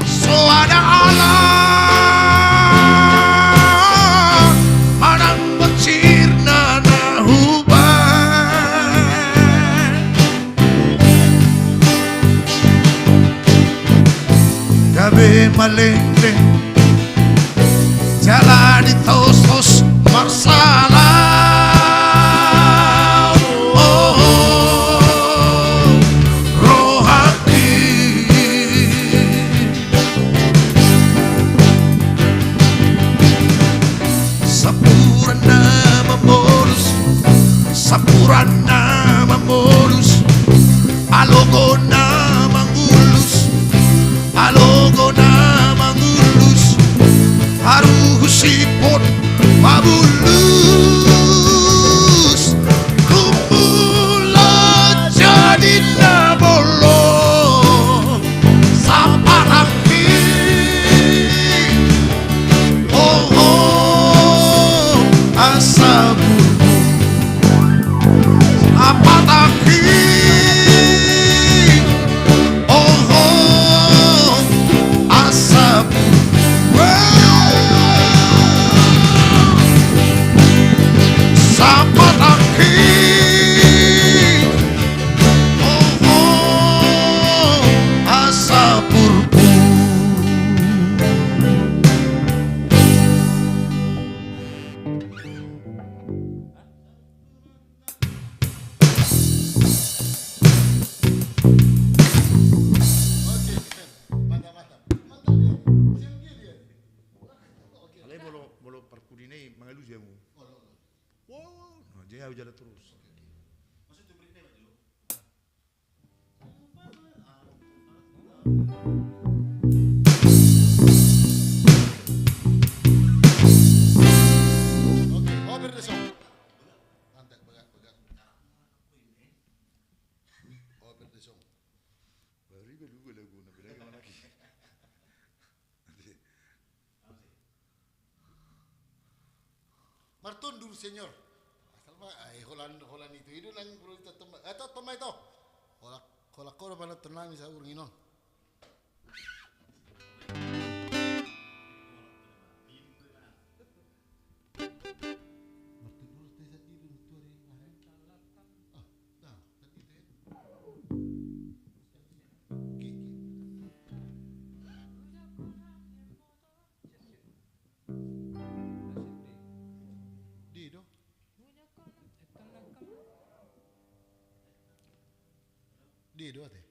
so ada Allah manang becirna nahuban gabe malengre jalan tos marsalah rohaki sapurana mamolus alogo na mangulus alogo na mangulus harusipun mabulus kumula jadi nabolo saparaki oh asabu apataki Jaya jalan terus. Oke, over the song. Nanti pegang. Over the song. Baru dulu lagu nak bilang mana lagi. Martundur, senyor. Asal mah, Holland itu lang perlu kita tomai. Tomai itu. Kolak kau dapat tenang bisa urang inon. Dia dua teh.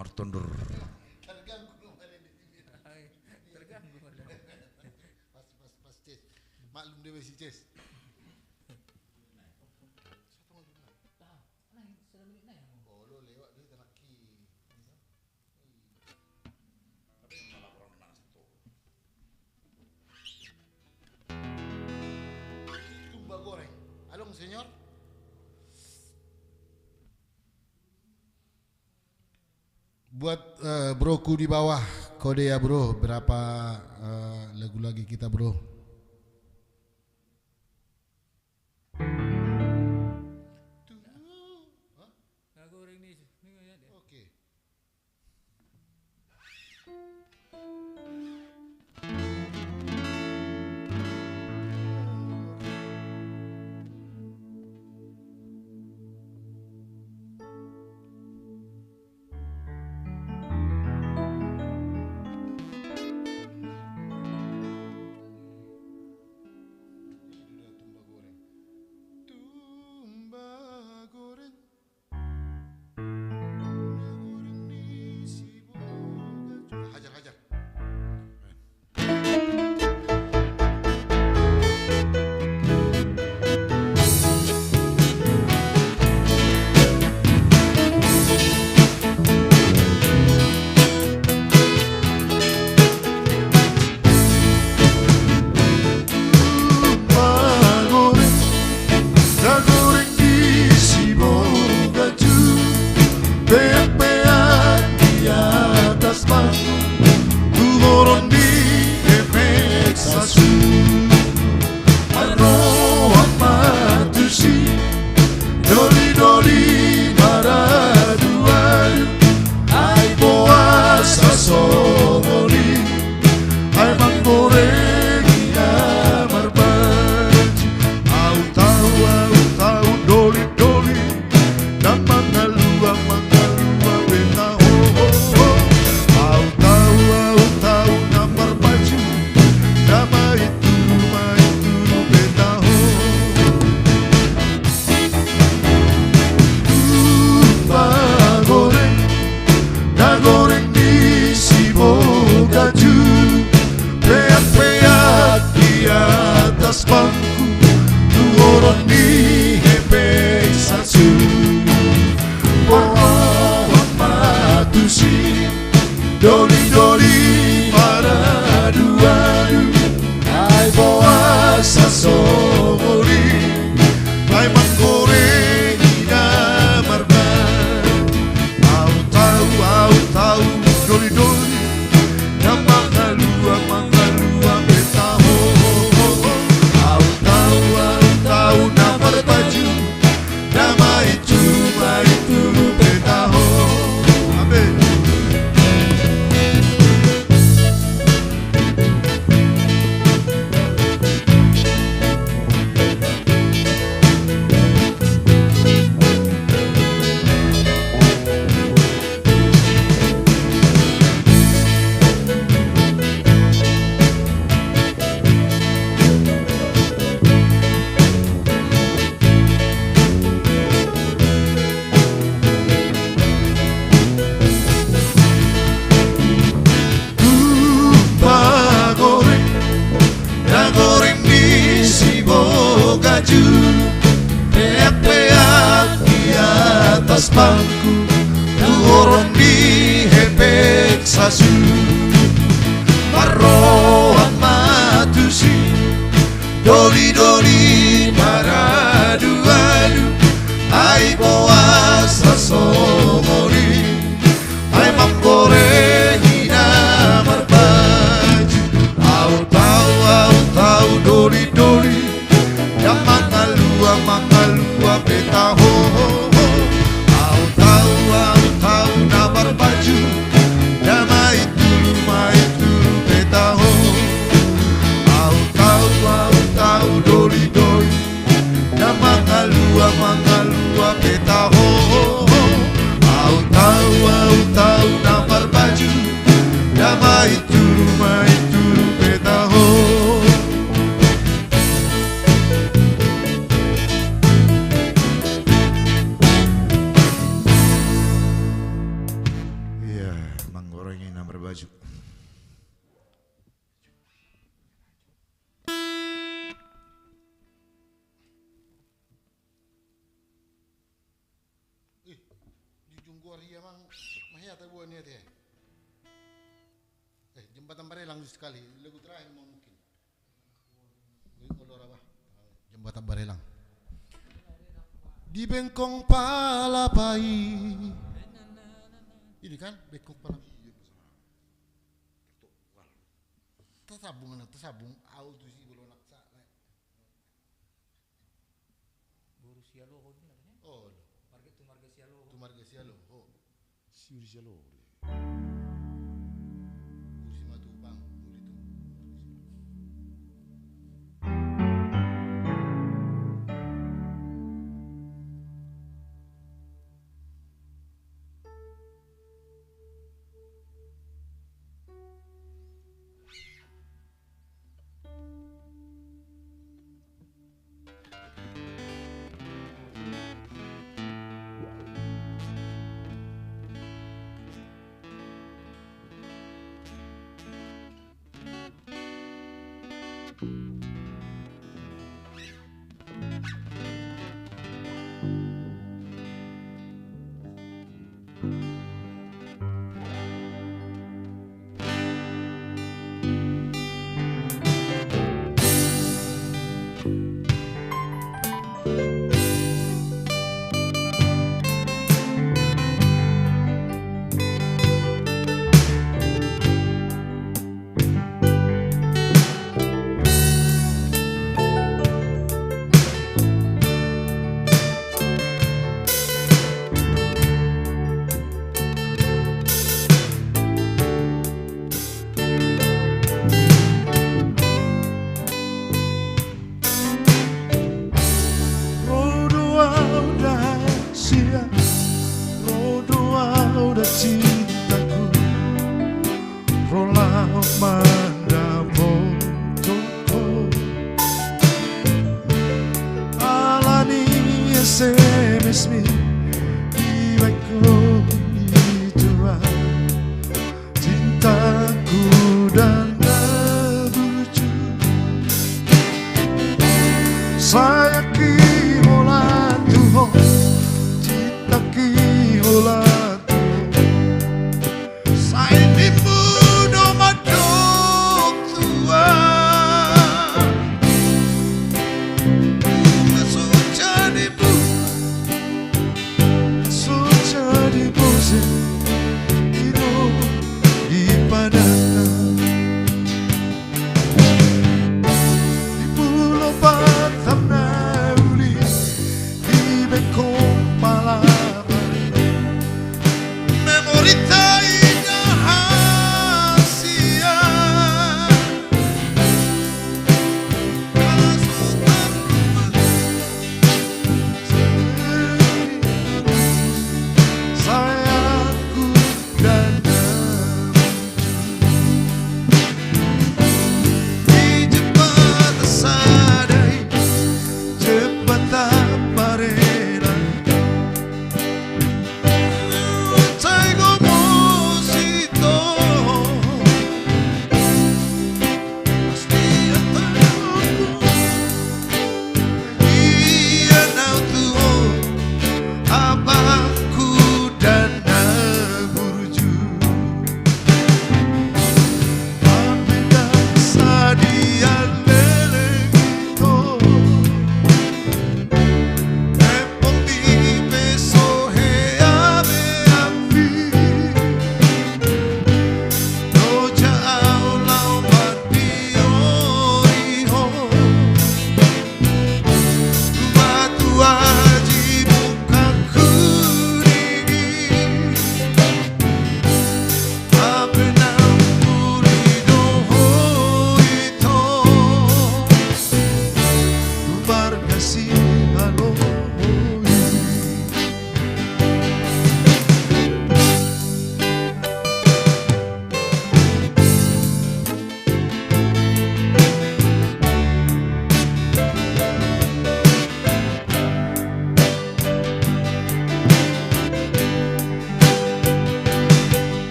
Martundur. Terganggu ada. Pas Ces. Maklum dia si Ces. Senyor. Buat broku di bawah kode ya bro, berapa lagu lagi kita bro? Lagu orang ni ya deh. Oke. Hajar, hajar. Nagoreng di Sibolga Ju, peak-peak di atas panggung, turun di efek sasu. Arroa matusi, doli-doli maraduan, ai boa sasomoli, ai manggoreng ia marbaji. Au tahu doli-doli, dan mangalua beta ho ho ho. Au tahu namar baju, nama itu beta ho. Goreng, goreng di Sibolga Ju, peak-peak di atas bangku, turun di efek sasu. Orang matusi, doli-doli maradu-adu, ai boa sasomori, ai manggoreng ina marban. Au tahu doli-doli, na mangalua beta ho ho ho. Au tahu namar baju, nama itu beta ho. Amin. Goreng di Sibolga Ju, peak-peak di atas bangku, turun di efek sasu. Arroa matusi, doli-doli maradu-adu, ai boa sasomori, ai manggoreng ina marbaju. Au tahu doli-doli, dan mangalua beta ho ho ho. Au tahu namar baju, nama itu beta ho. Au tahu doli-doli, dan mangalua beta ho ho ho. Au tahu namar baju, nama itu beta ho. Iya, manggorengin namar baju. Di Junggor iya mang mahia tahu ni teh. Jembatan Barelang sekali, lagu terakhir mau mungkin. Jembatan Barelang. di bengkong Palapai. Ini kan bengkong Palapai. Tersabung auto sih belum nak sa. Guru Sialoho ini namanya. Oh, Marga Sialoho. tu marga sialo. Oh, Siuri sialo. kursi matubang, uli tu.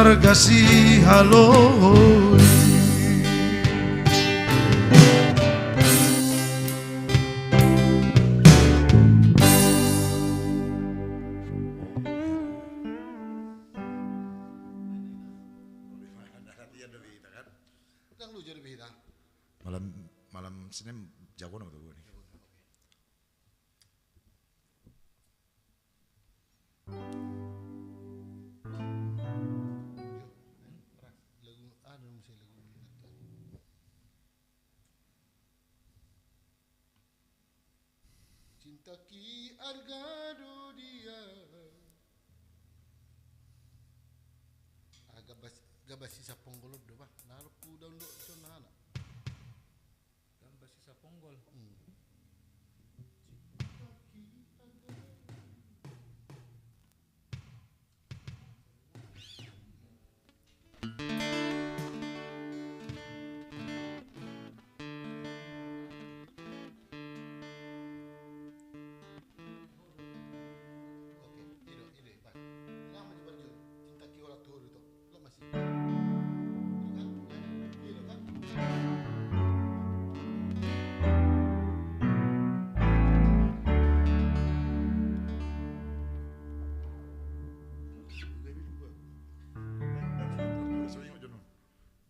margasi haloi. Yang lu jadi beda. Malam Senin jago nama tuh gue nih. Cinta ki argado dia. Gabas sisa ponggolod do ba? Naruh ku daun do conana. Gambas sisa ponggol.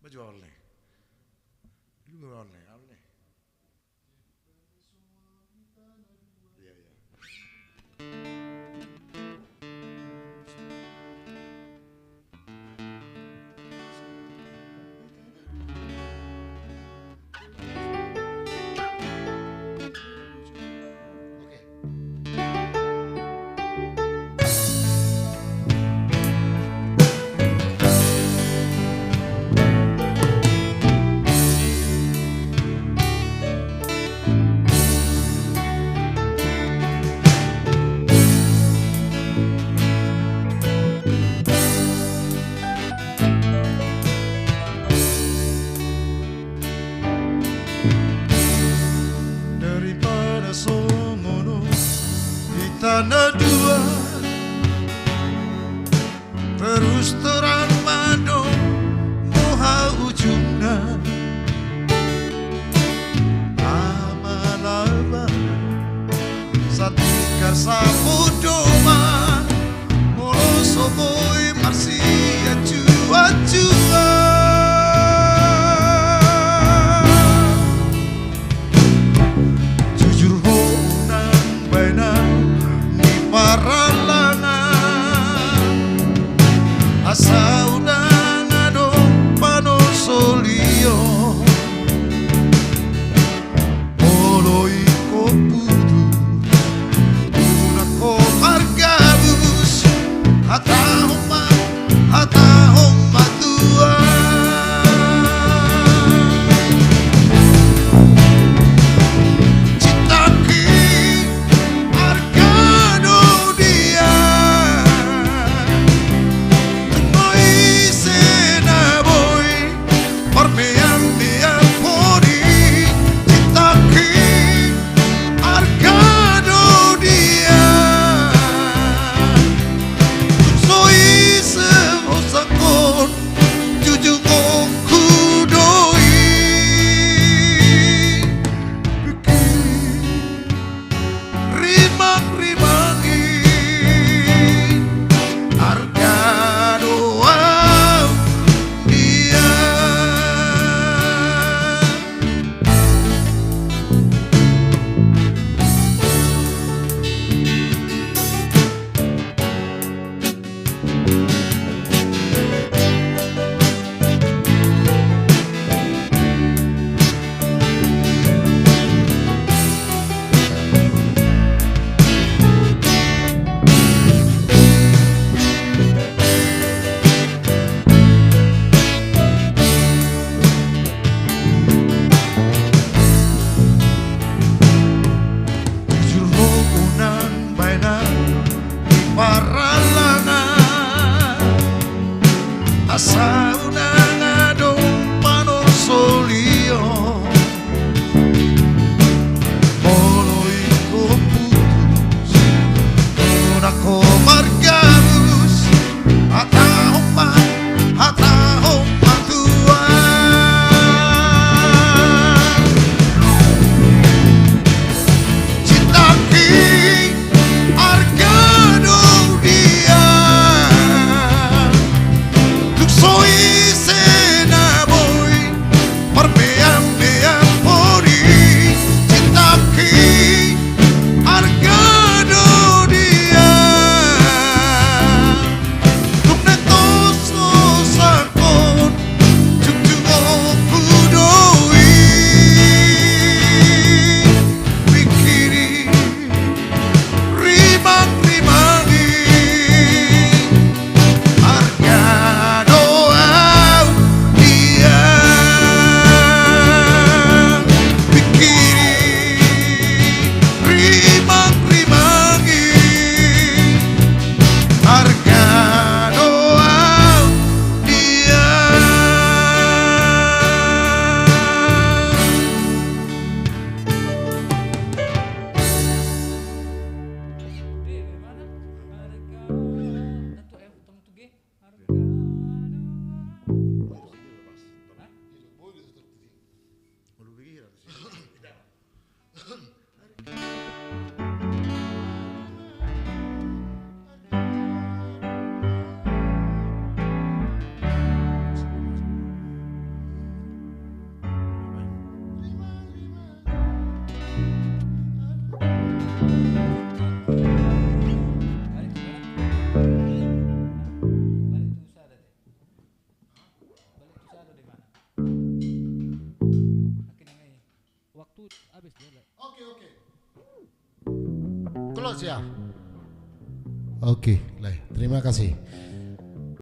Baju oleh, lu oleh. Iya. Daripada somono di tanah dua, terus terang mado moha ujungna amalaba satikar samudoma molo soboi marsia cua-cua. Asa udang ado panosolio Olo iko putu Una ko margabus Hata homa tua Cintaki argado dia waktu habis dia lah. Oke. Close ya. Oke, terima kasih.